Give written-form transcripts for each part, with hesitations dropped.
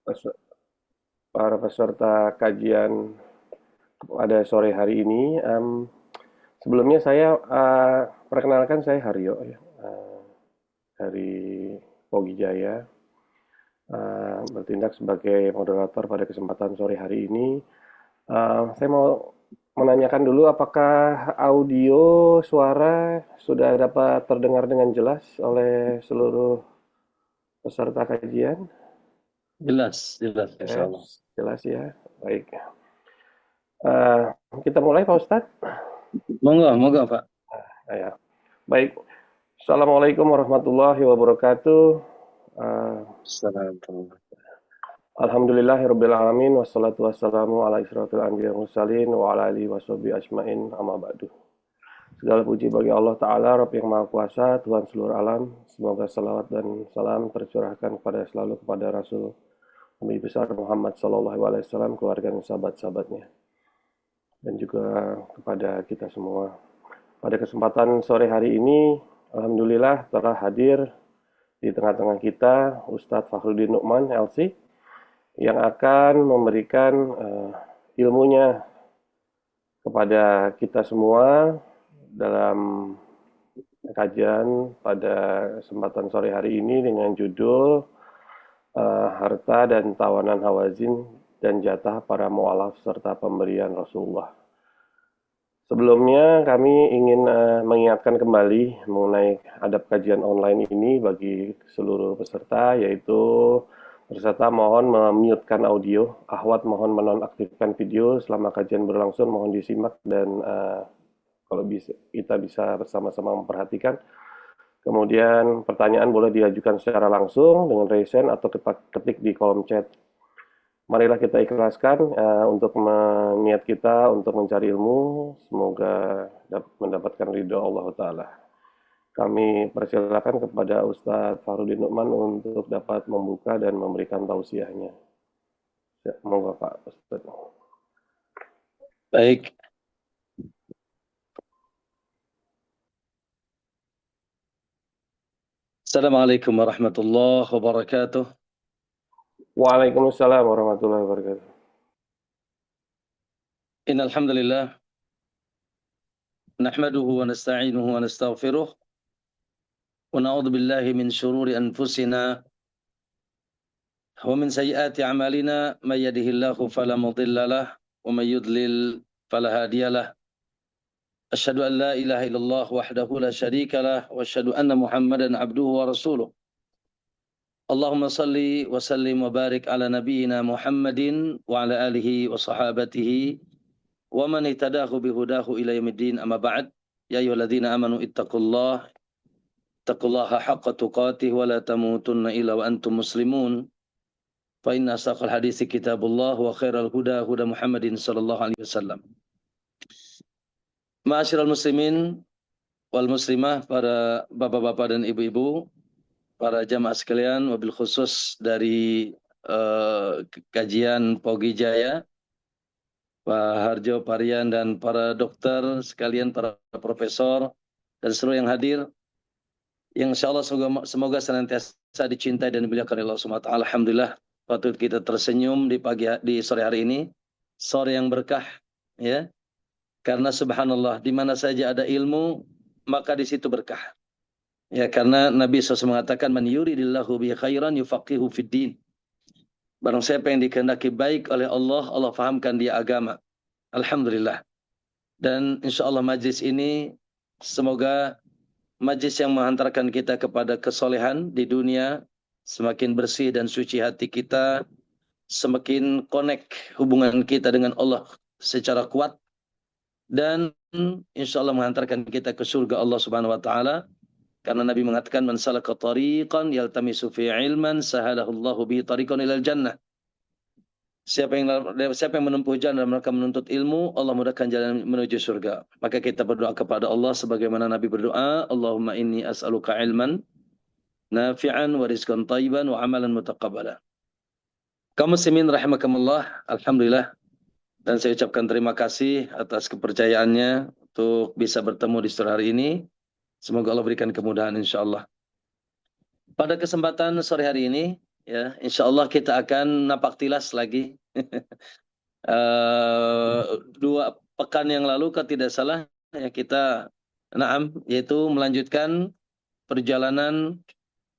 pes- para peserta kajian pada sore hari ini. Sebelumnya saya perkenalkan, saya Haryo ya, dari Pogi Jaya, bertindak sebagai moderator pada kesempatan sore hari ini. Saya mau menanyakan dulu, apakah audio suara sudah dapat terdengar dengan jelas oleh seluruh peserta kajian? Jelas, jelas, Insya Jelas, Allah. jelas ya. Baik. Eh, kita mulai, Pak Ustadz. Monggo, monggo, Pak. Ya. Baik. Assalamualaikum warahmatullahi wabarakatuh. Eh, Assalamualaikum. Alhamdulillahirabbil alamin, wassalatu wassalamu ala israfil anbiya mursalin wa ala alihi washabihi ajmain, amma ba'du. Segala puji bagi Allah Ta'ala, Rabb yang Maha Kuasa, Tuhan seluruh alam. Semoga salawat dan salam tercurahkan kepada Rasul Nabi besar Muhammad Sallallahu Alaihi Wasallam, keluarga dan sahabat-sahabatnya, dan juga kepada kita semua. Pada kesempatan sore hari ini, Alhamdulillah telah hadir di tengah-tengah kita Ustadz Fahrudin Nu'man, LC, yang akan memberikan ilmunya kepada kita semua dalam kajian pada kesempatan sore hari ini dengan judul Harta dan Tawanan Hawazin dan Jatah Para Mu'alaf serta Pemberian Rasulullah. Sebelumnya kami ingin mengingatkan kembali mengenai adab kajian online ini bagi seluruh peserta, yaitu peserta mohon memutekan audio, akhwat mohon menonaktifkan video selama kajian berlangsung, mohon disimak dan kalau bisa kita bisa bersama-sama memperhatikan. Kemudian pertanyaan boleh diajukan secara langsung dengan raise hand atau ketik di kolom chat. Marilah kita ikhlaskan untuk niat kita untuk mencari ilmu, semoga mendapatkan ridho Allah Ta'ala. Kami persilakan kepada Ustadz Farudin Nu'man untuk dapat membuka dan memberikan tausiahnya. Ya, semoga Pak Ustadz. Baik. Assalamualaikum warahmatullahi wabarakatuh. Waalaikumsalam warahmatullahi wabarakatuh. Innal hamdalillah nahmaduhu wa nasta'inuhu wa nastaghfiruh wa na'udzu billahi min shururi anfusina wa min sayyiati a'malina may yahdihillahu fala mudilla lahu wa may yudlil fala hadiya lahu. Asyhadu an la ilaha illallah wahdahu la syarika lahu wa asyhadu anna Muhammadan abduhu wa rasuluh. Allahumma salli wa sallim wa barik ala nabiyyina Muhammadin wa ala alihi wa sahabatihi wa man ittadahu bihudahu ila yaumiddin, amma ba'd. Ya ayyuhalladzina amanu ittaqullaha haqqa tuqatih wa la tamutunna illa wa antum muslimun. Fa inna asaqal hadisi kitabullah wa khairal huda huda Muhammadin sallallahu alaihi wasallam. Ma'asyiral muslimin wal muslimah, para bapak-bapak dan ibu-ibu, para jamaah sekalian, wabil khusus dari kajian Pogi Jaya, Pak Harjo, Parian, dan para dokter sekalian, para profesor, dan seluruh yang hadir, yang insya Allah semoga senantiasa dicintai dan dimuliakan oleh Allah SWT. Alhamdulillah, patut kita tersenyum di sore hari ini, sore yang berkah, ya, karena subhanallah, di mana saja ada ilmu, maka di situ berkah. Ya, karena Nabi SAW mengatakan, man yuridillahu bi khairan yufaqihu fid din. Barang siapa yang dikehendaki baik oleh Allah, Allah fahamkan dia agama. Alhamdulillah. Dan insya Allah majlis ini semoga majlis yang menghantarkan kita kepada kesolehan di dunia, semakin bersih dan suci hati kita, semakin connect hubungan kita dengan Allah secara kuat, dan insya Allah menghantarkan kita ke surga Allah Subhanahu Wa Taala. Karena Nabi mengatakan, man salaka tariqan yaltamisu fi ilman sahalahu Allahu bihi tariqan ilal jannah. Siapa yang menempuh jalan dalam rangka menuntut ilmu, Allah mudahkan jalan menuju surga. Maka kita berdoa kepada Allah sebagaimana Nabi berdoa, Allahumma inni as'aluka ilman nafi'an wa rizqan thayyiban wa amalan mutaqabbala. Kaum muslimin rahimakumullah, alhamdulillah, dan saya ucapkan terima kasih atas kepercayaannya untuk bisa bertemu di sore hari ini. Semoga Allah berikan kemudahan insyaallah. Pada kesempatan sore hari ini, ya, insya Allah kita akan napak tilas lagi. 2 pekan yang lalu kalau tidak salah ya kita yaitu melanjutkan perjalanan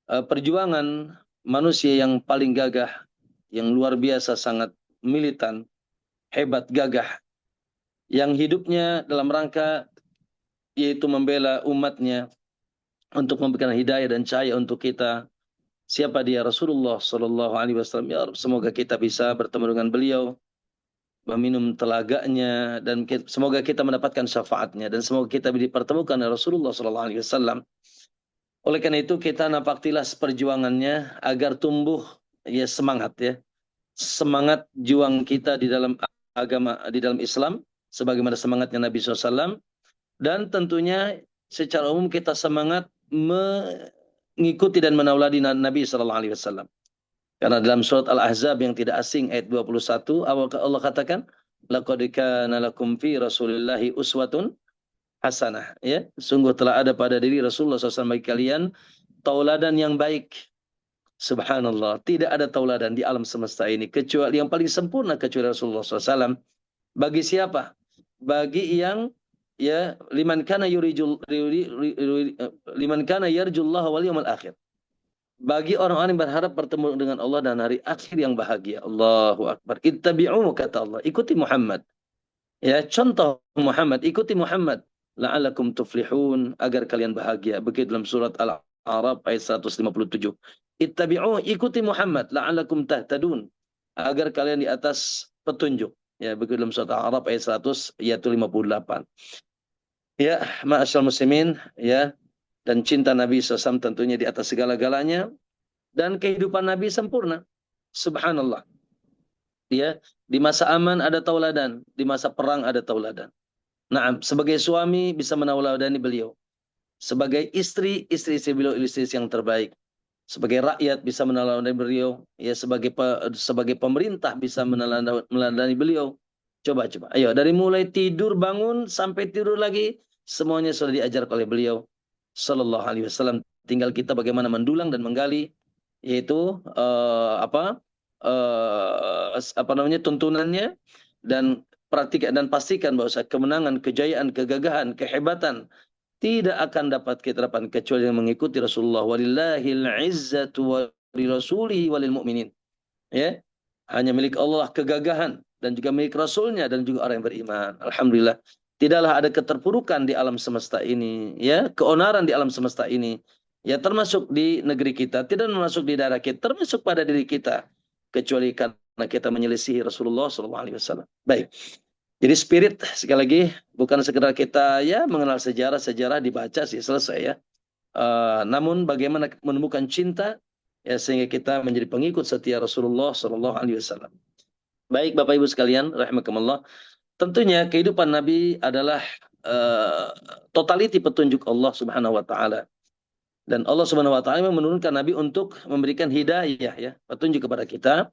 perjuangan manusia yang paling gagah, yang luar biasa, sangat militan, hebat, gagah, yang hidupnya dalam rangka yaitu membela umatnya untuk memberikan hidayah dan cahaya untuk kita. Siapa dia? Rasulullah Sallallahu Alaihi Wasallam. Ya Rabb, semoga kita bisa bertemu dengan beliau, meminum telaganya, dan semoga kita mendapatkan syafaatnya, dan semoga kita dipertemukan dengan Rasulullah Sallallahu Alaihi Wasallam. Oleh karena itu kita nampak tilas perjuangannya agar tumbuh ya semangat, ya semangat juang kita di dalam agama, di dalam Islam, sebagaimana semangatnya Nabi SAW. Dan tentunya secara umum kita semangat mengikuti dan menauladi Nabi Sallallahu Alaihi Wasallam. Karena dalam surat Al-Ahzab yang tidak asing ayat 21, Allah katakan, laqad kana lakum fi Rasulillahi uswatun hasanah. Ya, sungguh telah ada pada diri Rasulullah SAW bagi kalian tauladan yang baik. Subhanallah, tidak ada tauladan di alam semesta ini kecuali yang paling sempurna kecuali Rasulullah SAW. Bagi siapa? Bagi yang ya liman kana yarjullah wal yawmal akhir. Bagi orang-orang yang berharap bertemu dengan Allah dan hari akhir yang bahagia. Allahu akbar. Ittabi'u, kata Allah, ikuti Muhammad. Ya, contoh Muhammad, ikuti Muhammad. La'alakum tuflihun, agar kalian bahagia. Begitu dalam surat Al-A'raf ayat 157. Ittabi'u, ikuti Muhammad. La'alakum tahtadun, agar kalian di atas petunjuk. Ya, begitu dalam surat Al-A'raf ayat 100, yaitu 58. Ya, ma'asyal muslimin, ya, dan cinta Nabi SAW tentunya di atas segala-galanya, dan kehidupan Nabi sempurna. Subhanallah. Ya, di masa aman ada tauladan, di masa perang ada tauladan. Nah, sebagai suami bisa menauladani beliau. Sebagai istri beliau istri yang terbaik. Sebagai rakyat bisa meneladani beliau. Ya, sebagai pemerintah bisa meneladani beliau. Coba. Ayo, dari mulai tidur, bangun, sampai tidur lagi, semuanya sudah diajar oleh beliau Sallallahu Alaihi Wasallam. Tinggal kita bagaimana mendulang dan menggali, yaitu tuntunannya, dan praktikan dan pastikan bahwa kemenangan, kejayaan, kegagahan, kehebatan tidak akan dapat kita dapatkan kecuali yang mengikuti Rasulullah. Walillahil izzatu wa lirasulihi walil mu'minin. Ya, hanya milik Allah kegagahan, dan juga milik Rasulnya, dan juga orang yang beriman. Alhamdulillah. Tidaklah ada keterpurukan di alam semesta ini, ya, keonaran di alam semesta ini, ya, termasuk di negeri kita, tidak termasuk di daerah kita, termasuk pada diri kita, kecuali karena kita menyelisihi Rasulullah SAW. Baik. Jadi spirit, sekali lagi, bukan sekedar kita ya mengenal sejarah dibaca sih selesai, ya. Namun bagaimana menemukan cinta, ya, sehingga kita menjadi pengikut setia Rasulullah SAW. Baik, Bapak Ibu sekalian, rahimakumullah. Tentunya kehidupan Nabi adalah totaliti petunjuk Allah Subhanahu wa taala. Dan Allah Subhanahu wa taala menurunkan Nabi untuk memberikan hidayah, ya, petunjuk kepada kita,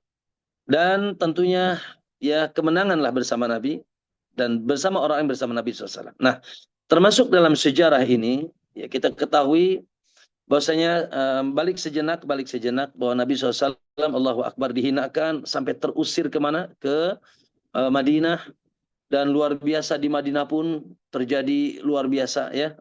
dan tentunya ya kemenanganlah bersama Nabi dan bersama orang yang bersama Nabi SAW. Nah, termasuk dalam sejarah ini, ya, kita ketahui bahwasanya balik sejenak bahwa Nabi SAW, Allahu Akbar, dihinakan sampai terusir kemana? Ke Madinah. Dan luar biasa di Madinah pun terjadi luar biasa, ya,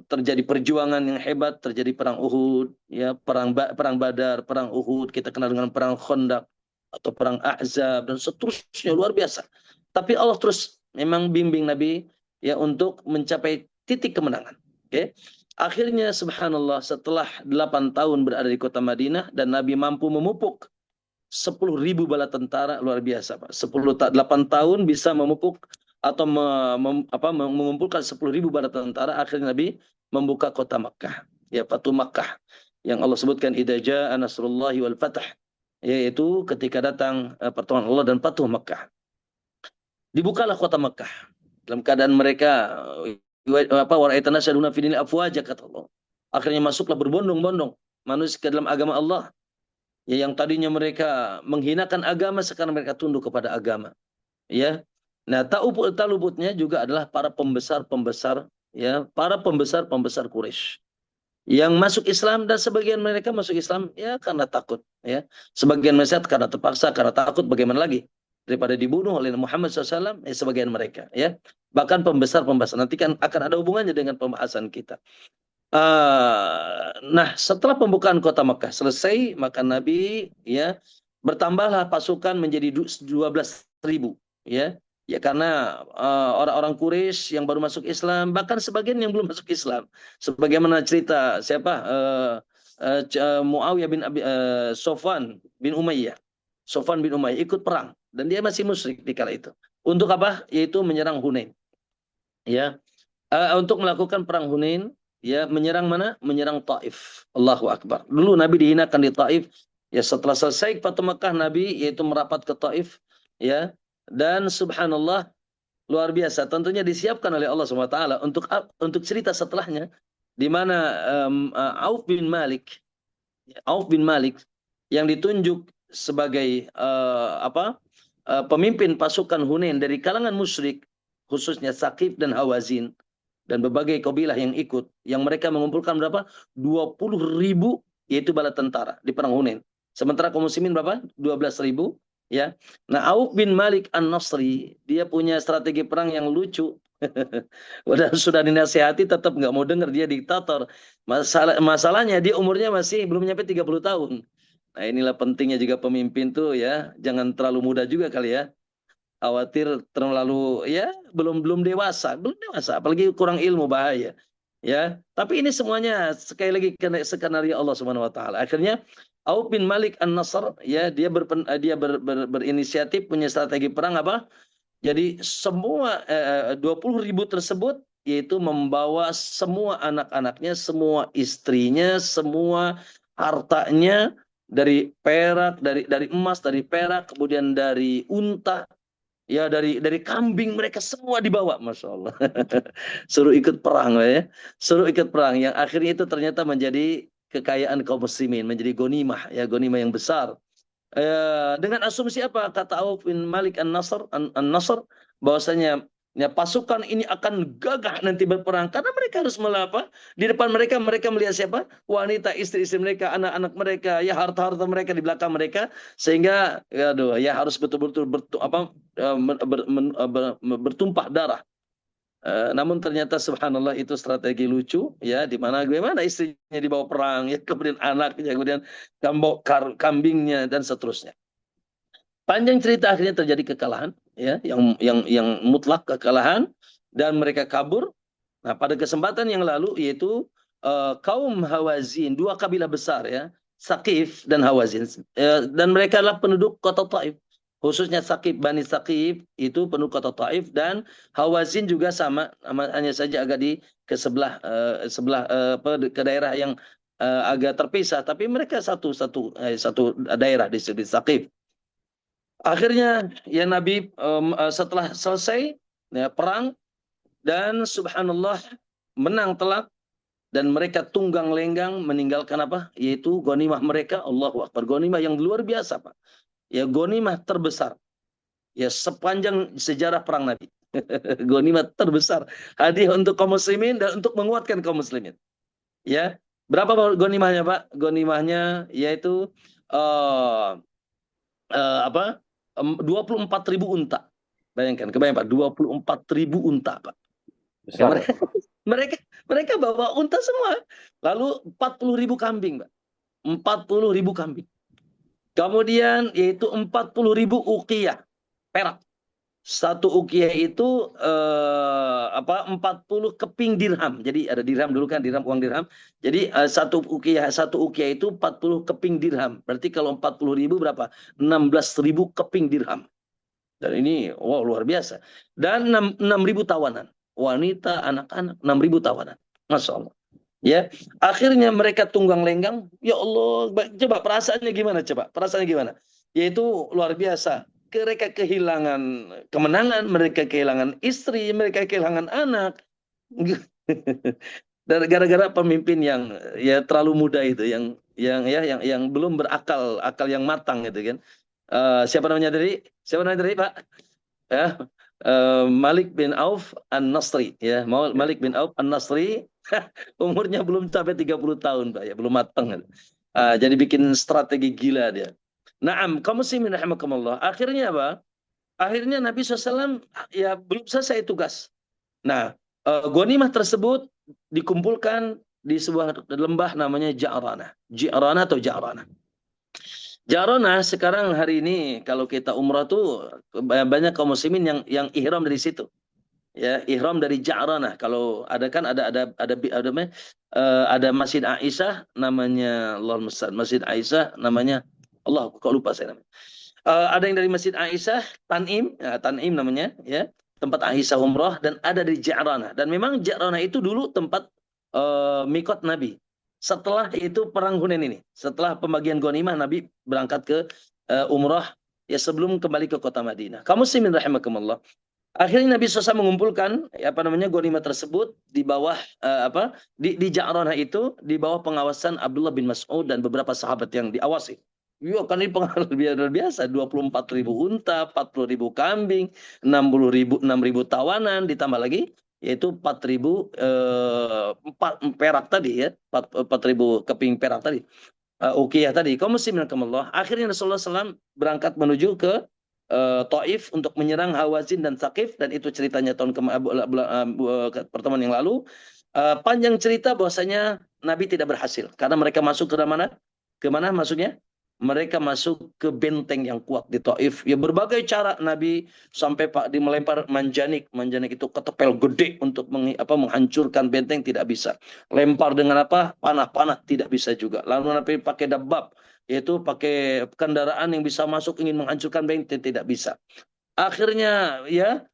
terjadi perjuangan yang hebat, terjadi perang Uhud, ya, perang Badar, perang Uhud, kita kenal dengan perang Khandaq atau perang Ahzab, dan seterusnya, luar biasa. Tapi Allah terus memang bimbing Nabi, ya, untuk mencapai titik kemenangan. Oke. Akhirnya subhanallah, setelah 8 tahun berada di kota Madinah dan Nabi mampu memupuk 10.000 bala tentara, luar biasa, Pak. 8 tahun bisa memupuk atau mengumpulkan 10.000 bala tentara. Akhirnya Nabi membuka kota Makkah, ya, Fatu Makkah, yang Allah sebutkan idza jaa nasrullahi wal fath, yaitu ketika datang pertolongan Allah dan Fatuh Makkah. Dibukalah kota Makkah dalam keadaan mereka wara'aitana syaduna fi dinil afwaja, kata Allah. Akhirnya masuklah berbondong-bondong manusia ke dalam agama Allah. Ya, yang tadinya mereka menghinakan agama, sekarang mereka tunduk kepada agama. Ya. Nah, tak luputnya juga adalah para pembesar-pembesar, ya, para pembesar-pembesar Quraisy. Yang masuk Islam dan sebagian mereka masuk Islam ya karena takut, ya. Sebagian mereka karena terpaksa, karena takut, bagaimana lagi daripada dibunuh oleh Muhammad SAW, ya sebagian mereka, ya. Bahkan pembesar-pembesar nanti kan akan ada hubungannya dengan pembahasan kita. Nah, setelah pembukaan kota Mekah selesai, maka Nabi ya bertambahlah pasukan menjadi 12.000, ya. Ya karena orang-orang Quraisy yang baru masuk Islam, bahkan sebagian yang belum masuk Islam. Sebagaimana cerita siapa? Muawiyah bin Sofwan bin Umayyah. Sofwan bin Umayyah ikut perang dan dia masih musyrik di kala itu. Untuk apa? Yaitu menyerang Hunain. Ya, untuk melakukan perang Hunain, ya menyerang mana? Menyerang Taif. Allahu Akbar. Dulu Nabi dihinakan di Taif. Ya setelah selesai Fatu Makkah, Nabi yaitu merapat ke Taif, ya. Dan subhanallah, luar biasa. Tentunya disiapkan oleh Allah SWT untuk cerita setelahnya, di mana Auf bin Malik yang ditunjuk sebagai pemimpin pasukan Hunain dari kalangan musyrik, khususnya Saqif dan Hawazin dan berbagai kabilah yang ikut, yang mereka mengumpulkan berapa? 20.000, yaitu bala tentara di perang Hunain. Sementara kaum muslimin berapa? 12.000, ya. Nah, Auf bin Malik An-Nasri, dia punya strategi perang yang lucu. Udah sudah dinasihati tetap nggak mau dengar, dia diktator. Masalahnya dia umurnya masih belum nyampe 30 tahun. Nah, inilah pentingnya juga pemimpin tuh, ya, jangan terlalu muda juga kali, ya. Khawatir terlalu, ya, belum dewasa, apalagi kurang ilmu, bahaya. Ya, tapi ini semuanya sekali lagi karena skenario Allah Subhanahu wa taala. Akhirnya Auf bin Malik An-Nasr, ya, berinisiatif punya strategi perang apa? Jadi semua 20.000 tersebut yaitu membawa semua anak-anaknya, semua istrinya, semua hartanya, dari perak, dari emas, dari perak, kemudian dari unta, ya, dari kambing, mereka semua dibawa, masya Allah. Suruh ikut perang, ya, suruh ikut perang. Yang akhirnya itu ternyata menjadi kekayaan kaum muslimin, menjadi gonimah, ya, gonimah yang besar. Dengan asumsi apa kata Auf bin Malik An-Nasr bahwasanya, ya, pasukan ini akan gagah nanti berperang karena mereka harus melapa di depan mereka, mereka melihat siapa? Wanita, istri-istri mereka, anak-anak mereka, ya, harta-harta mereka di belakang mereka, sehingga ya, aduh, ya harus betul-betul bertumpah darah. Namun ternyata subhanallah itu strategi lucu, ya, di mana bagaimana istrinya dibawa perang, ya, kemudian anaknya, kemudian kambingnya dan seterusnya. Panjang cerita, akhirnya terjadi kekalahan, ya, yang mutlak kekalahan, dan mereka kabur. Nah, pada kesempatan yang lalu yaitu kaum Hawazin, dua kabilah besar, ya, Saqif dan Hawazin, dan mereka adalah penduduk kota Taif. Khususnya Saqif, Bani Saqif itu penduduk kota Taif, dan Hawazin juga sama, hanya saja agak di ke ke daerah yang agak terpisah, tapi mereka satu daerah di Saqif. Akhirnya ya Nabi setelah selesai, ya, perang, dan subhanallah menang telak, dan mereka tunggang lenggang meninggalkan apa? Yaitu ghanimah mereka. Allahu Akbar, ghanimah yang luar biasa, Pak. Ya, ghanimah terbesar, ya, sepanjang sejarah perang Nabi. Ghanimah terbesar, hadiah untuk kaum muslimin dan untuk menguatkan kaum muslimin. Ya, berapa ghanimahnya, Pak? Ghanimahnya yaitu uh, 24.000 unta. Bayangkan, kebayang Pak, 24.000 unta, Pak. Ya, Besar. mereka mereka bawa unta semua. Lalu 40.000 kambing, Pak. 40.000 kambing. Kemudian yaitu 40.000 uqiyah perak. Satu uqiyah itu 40 keping dirham. Jadi ada dirham dulu kan, dirham, uang dirham. Jadi satu uqiyah itu 40 keping dirham. Berarti kalau 40.000 berapa? 16.000 keping dirham. Dan ini, wow, luar biasa. Dan 6.000 tawanan. Wanita, anak-anak, 6.000 tawanan. Masya Allah. Ya, akhirnya mereka tunggang lenggang. Ya Allah, coba perasaannya gimana? Coba perasaannya gimana? Yaitu luar biasa. Mereka kehilangan kemenangan, mereka kehilangan istri, mereka kehilangan anak. Dan gara-gara pemimpin yang, ya, terlalu muda itu, yang belum berakal, akal yang matang gitu kan. Siapa namanya tadi? Siapa namanya tadi, Pak? Ya, Malik bin Auf An-Nasri, ya, Malik bin Auf An-Nasri. Umurnya belum sampai 30 tahun, Pak, ya, belum matang. Jadi bikin strategi gila dia. Naam, kaum muslimin rahimakumullah. Akhirnya apa? Akhirnya Nabi SAW ya belum selesai tugas. Nah, ghanimah tersebut dikumpulkan di sebuah lembah namanya Ja'ranah. Ja'ranah atau Ja'ranah. Ja'ranah sekarang hari ini kalau kita umrah tuh banyak kaum muslimin yang ihram dari situ. Ya, ihram dari Ja'ranah. Kalau ada kan ada Masjid Aisyah namanya, Allah Musta'an. Masjid Aisyah namanya, Allah kok lupa saya namanya. Ada yang dari Masjid Aisyah, Tanim, ya, Tanim namanya, ya, tempat Aisyah umrah, dan ada di Ja'ranah. Dan memang Ja'ranah itu dulu tempat mikot Nabi. Setelah itu perang Hunain ini, setelah pembagian ghanimah, Nabi berangkat ke umrah ya sebelum kembali ke kota Madinah. Kamu muslimin rahimakumullah. Akhirnya Nabi SAW mengumpulkan apa namanya ghanimah tersebut di bawah di Ja'ranah itu di bawah pengawasan Abdullah bin Mas'ud dan beberapa sahabat yang diawasi. Iya kan ini pengalaman luar biasa, 24.000 unta, 40.000 kambing, 6.000 tawanan, ditambah lagi yaitu 4.000 perak tadi ya, 4.000 keping perak tadi. Ukiyah tadi. Kaum muslimin rahimakumullah. Akhirnya Rasulullah SAW berangkat menuju ke Taif untuk menyerang Hawazin dan Thaqif, dan itu ceritanya pertemuan yang lalu. Panjang cerita bahwasanya Nabi tidak berhasil karena mereka masuk ke mana? Ke mana maksudnya? Mereka masuk ke benteng yang kuat di Taif. Ya berbagai cara Nabi sampai Pak di melempar manjanik. Manjanik itu ketepel gede untuk menghancurkan benteng, tidak bisa. Lempar dengan apa? Panah-panah, tidak bisa juga. Lalu Nabi pakai dabab, yaitu pakai kendaraan yang bisa masuk ingin menghancurkan benteng, tidak bisa. Akhirnya ya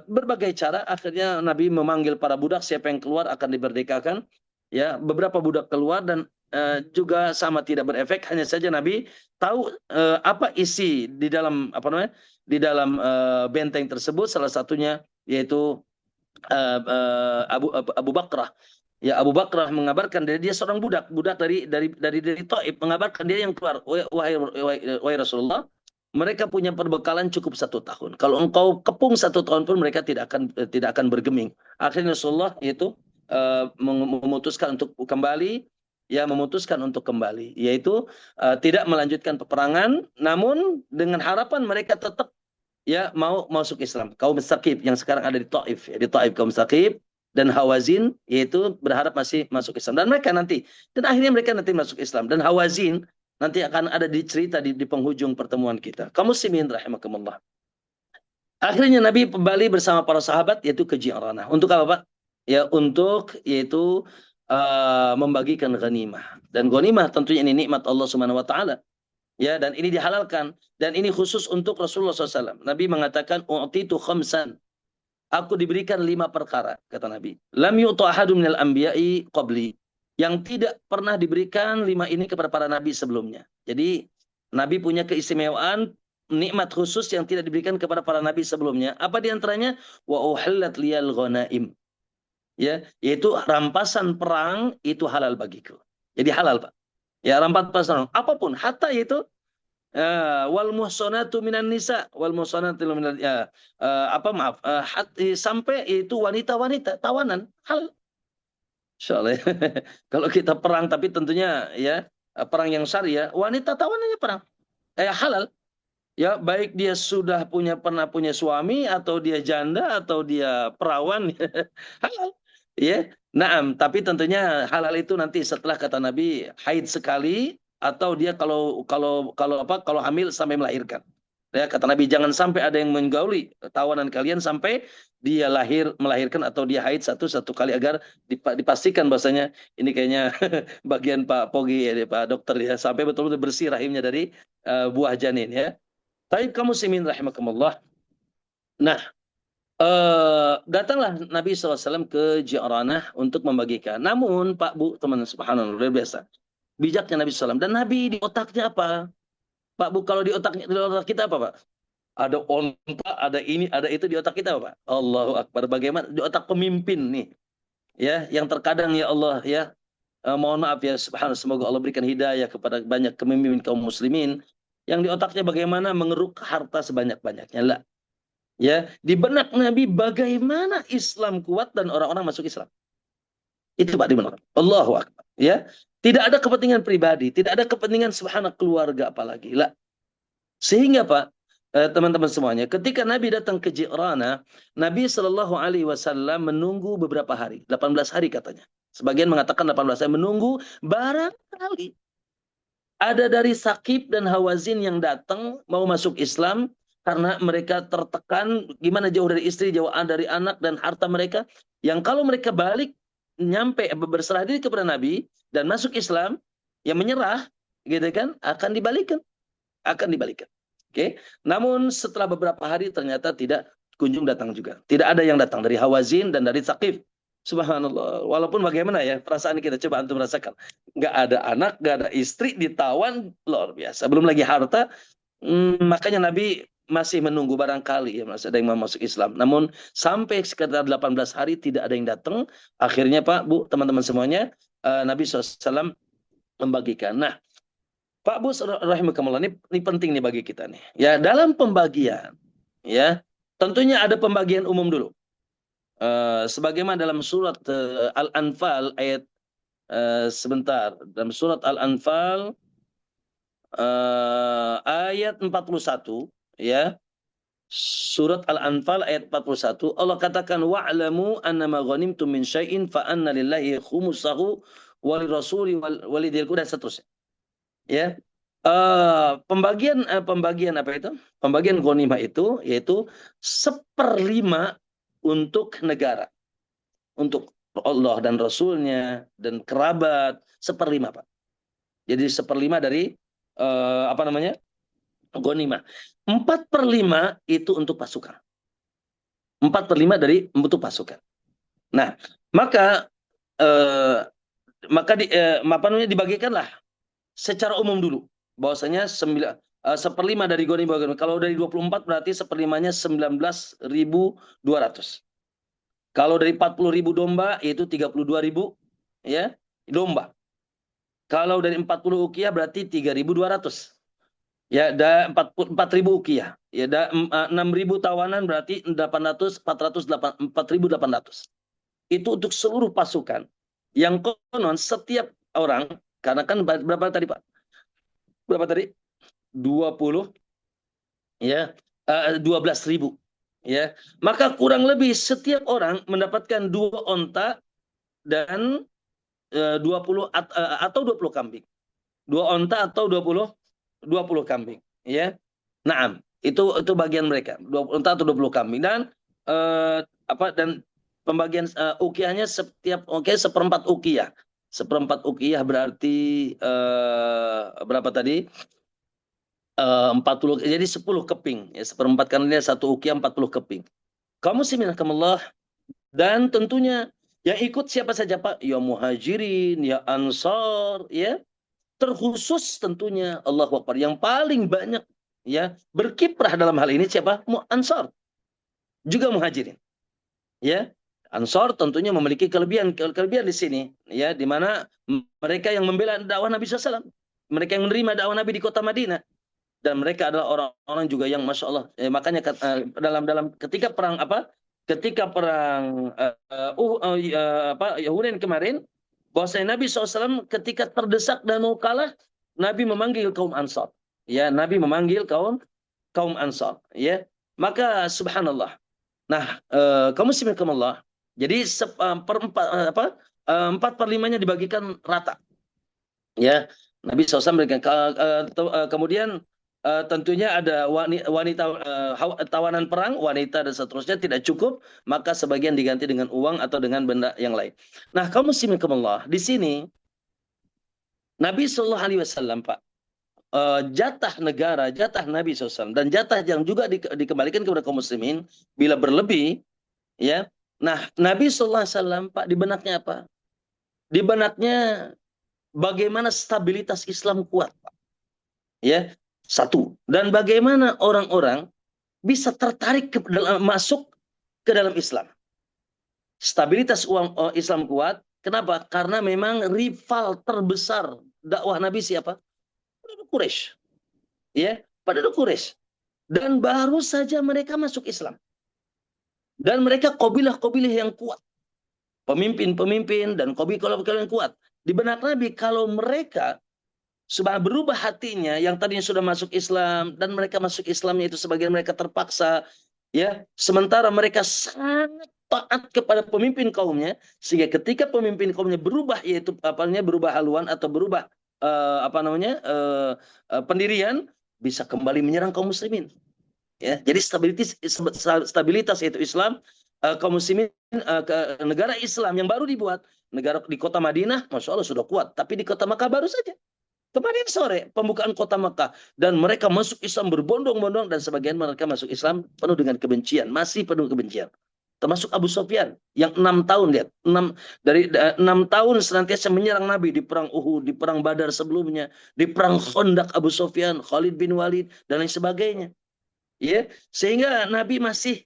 berbagai cara, akhirnya Nabi memanggil para budak, siapa yang keluar akan diberdekakan. Ya, beberapa budak keluar dan juga sama tidak berefek. Hanya saja Nabi tahu apa isi di dalam benteng tersebut. Salah satunya yaitu Abu Bakrah. Ya, Abu Bakrah mengabarkan dia seorang budak dari Taif, mengabarkan dia yang keluar, wahai Rasulullah, mereka punya perbekalan cukup 1 tahun. Kalau engkau kepung 1 tahun pun mereka tidak akan bergeming. Akhirnya Rasulullah itu memutuskan untuk kembali, yaitu tidak melanjutkan peperangan, namun dengan harapan mereka tetap ya mau masuk Islam. Kaum Tsaqif yang sekarang ada di Taif, ya, di Taif kaum Tsaqif dan Hawazin yaitu berharap masih masuk Islam, dan akhirnya mereka nanti masuk Islam, dan Hawazin nanti akan ada di cerita di penghujung pertemuan kita. Kaum muslimin rahimakumullah. Akhirnya Nabi kembali bersama para sahabat yaitu ke Ji'ranah. Untuk apa, Pak? Ya, untuk yaitu membagikan ghanimah. Dan ghanimah tentunya ini nikmat Allah Subhanahu wa taala. Ya, dan ini dihalalkan, dan ini khusus untuk Rasulullah SAW. Nabi mengatakan u'titu khamsan. Aku diberikan 5 perkara, kata Nabi. Lam yu'ta ahadun minal anbiya'i qabli. Yang tidak pernah diberikan 5 ini kepada para nabi sebelumnya. Jadi Nabi punya keistimewaan, nikmat khusus yang tidak diberikan kepada para nabi sebelumnya. Apa diantaranya? Wa uhillat liyal ghanaim. Ya, yaitu rampasan perang itu halal bagiku. Jadi halal, Pak. Ya, rampasan apapun, hatta itu wal muhsanatu minan nisa, wal muhsanatu minal ya, sampai itu wanita-wanita tawanan hal. Insyaallah. Kalau kita perang, tapi tentunya ya perang yang syariah, wanita tawanannya perang halal. Ya, baik dia sudah pernah punya suami, atau dia janda, atau dia perawan, halal. Ya, naam. Tapi tentunya halal itu nanti setelah, kata Nabi, haid sekali, atau dia kalau hamil sampai melahirkan. Ya, kata Nabi, jangan sampai ada yang menggauli tawanan kalian sampai dia melahirkan, atau dia haid satu kali, agar dipastikan bahasanya ini kayaknya bagian Pak Pogi ya, Pak dokter ya, sampai betul-betul bersih rahimnya dari buah janin ya. Taib kaum muslimin rahimakumullah. Nah, datanglah Nabi SAW ke Ji'ranah untuk membagikan. Namun, Pak Bu, teman, subhanallah, luar biasa. Bijaknya Nabi SAW. Dan Nabi di otaknya apa? Pak Bu, kalau di otak kita apa, Pak? Ada onta, ada ini, ada itu di otak kita, Pak. Allahu Akbar. Bagaimana di otak pemimpin nih? Ya, yang terkadang ya Allah ya, mohon maaf ya, subhanallah, semoga Allah berikan hidayah kepada banyak pemimpin kaum muslimin yang di otaknya bagaimana mengeruk harta sebanyak-banyaknya. Lah, ya, di benak Nabi bagaimana Islam kuat dan orang-orang masuk Islam. Itu Pak dimenang. Allahu Akbar. Ya, tidak ada kepentingan pribadi, tidak ada kepentingan subhana keluarga apalagi. Lah. Sehingga Pak, teman-teman semuanya, ketika Nabi datang ke Ji'rana, Nabi Shallallahu Alaihi Wasallam menunggu beberapa hari, 18 hari katanya. Sebagian mengatakan 18 hari menunggu, barangkali ada dari Sakif dan Hawazin yang datang mau masuk Islam karena mereka tertekan gimana jauh dari istri, jauh dari anak dan harta mereka. Yang kalau mereka balik nyampe berserah diri kepada Nabi dan masuk Islam, yang menyerah, gitu kan, akan dibalikan, akan dibalikan. Oke. Namun setelah beberapa hari ternyata tidak kunjung datang juga. Tidak ada yang datang dari Hawazin dan dari Sakif. Subhanallah. Walaupun bagaimana ya perasaan kita, coba antum rasakan. Nggak ada anak, nggak ada istri, ditawan, luar biasa. Belum lagi harta. Makanya Nabi masih menunggu barangkali ya masih ada yang mau masuk Islam. Namun sampai sekitar 18 hari tidak ada yang datang. Akhirnya Pak, Bu, teman-teman semuanya, Nabi SAW membagikan. Nah, Pak Bu, rahimakumullah, ini penting nih bagi kita nih. Ya, dalam pembagian, ya, tentunya ada pembagian umum dulu. Sebagaimana dalam surat Al-Anfal ayat sebentar, dalam surat Al-Anfal ayat 41, ya. Surat Al-Anfal ayat 41, Allah katakan wa'lamu annama ghanimtum min syai'in fa anna lillahi khumusahu wa lirrasuli walidil qurba dan seterusnya. Ya. Pembagian apa itu? Pembagian ghanimah itu yaitu 1/5 untuk negara, untuk Allah dan Rasulnya dan kerabat, 1/5 Pak. Jadi 1/5 dari apa namanya, ghanimah. 4/5 itu untuk pasukan. 4/5 dari untuk pasukan. Nah, maka apa namanya, dibagikanlah secara umum dulu. Bahwasanya 1/5 dari ghanimah. Kalau dari 24 berarti 1/5-nya 19.200. Kalau dari 40.000 domba yaitu 32.000 ya, domba. Kalau dari 40 ukiyah berarti 3.200. Ya, ada 4.000 ukiyah. Ya, ada 6.000 tawanan berarti 4.800. Itu untuk seluruh pasukan. Yang konon setiap orang, karena kan berapa tadi Pak? Berapa tadi? 20 ya, 12.000 ya. Maka kurang lebih setiap orang mendapatkan 2 onta dan 20 atau 20 kambing. 2 onta atau 20 kambing ya. Naam, itu bagian mereka. 20 onta atau 20 kambing dan dan pembagian ukiyahnya setiap seperempat ukiyah. Seperempat ukiyah berarti berapa tadi? 40, jadi 10 keping ya, seperempat kalinya 1 ukiyah 40 keping. Kaum muslimin rahimakumullah, dan tentunya yang ikut siapa saja Pak? Ya muhajirin, ya ansar, ya. Terkhusus tentunya Allahu Akbar yang paling banyak ya berkiprah dalam hal ini siapa? Ansar. Juga muhajirin. Ya. Ansar tentunya memiliki kelebihan di sini ya, di mana mereka yang membela dakwah Nabi SAW. Mereka yang menerima dakwah Nabi di kota Madinah. Dan mereka adalah orang-orang juga yang masya Allah, makanya dalam ketika perang Hunain kemarin, bahwasanya Nabi SAW ketika terdesak dan mau kalah, Nabi memanggil kaum Ansar, ya, Nabi memanggil kaum Ansar, ya. Maka subhanallah. Nah, kaum muslimin Allah, jadi 4/5-nya dibagikan rata, ya. Nabi SAW memberikan kemudian tentunya ada wanita tawanan perang, wanita dan seterusnya tidak cukup, maka sebagian diganti dengan uang atau dengan benda yang lain. Nah, kaum muslimin Allah, di sini Nabi Shallallahu Alaihi Wasallam Pak, jatah negara, jatah Nabi SAW dan jatah yang juga dikembalikan kepada kaum muslimin bila berlebih, ya. Nah, Nabi Shallallahu Alaihi Wasallam Pak, di benaknya apa? Di benaknya bagaimana stabilitas Islam kuat, Pak. Ya, satu. Dan bagaimana orang-orang bisa tertarik masuk ke dalam Islam. Stabilitas Islam kuat. Kenapa? Karena memang rival terbesar dakwah Nabi siapa? Penduduk Quraisy. Ya, penduduk Quraisy. Dan baru saja mereka masuk Islam. Dan mereka kabilah-kabilah yang kuat. pemimpin-pemimpin dan kalau kalian kuat. Di benak Nabi kalau mereka sudah berubah hatinya yang tadinya sudah masuk Islam dan mereka masuk Islamnya itu sebagian mereka terpaksa, ya, sementara mereka sangat taat kepada pemimpin kaumnya, sehingga ketika pemimpin kaumnya berubah, yaitu apa namanya, berubah haluan atau berubah pendirian, bisa kembali menyerang kaum muslimin, ya. Jadi stabilitas yaitu Islam, kaum muslimin, negara Islam yang baru dibuat, negara di kota Madinah Masya Allah sudah kuat, tapi di kota Makkah baru saja kemarin sore pembukaan kota Makkah, dan mereka masuk Islam berbondong-bondong, dan sebagian mereka masuk Islam penuh dengan kebencian, masih penuh kebencian. Termasuk Abu Sufyan yang 6 tahun, lihat, 6 tahun senantiasa menyerang Nabi di perang Uhud, di perang Badar sebelumnya, di perang Khandaq Abu Sufyan, Khalid bin Walid dan lain sebagainya. Ya, sehingga Nabi masih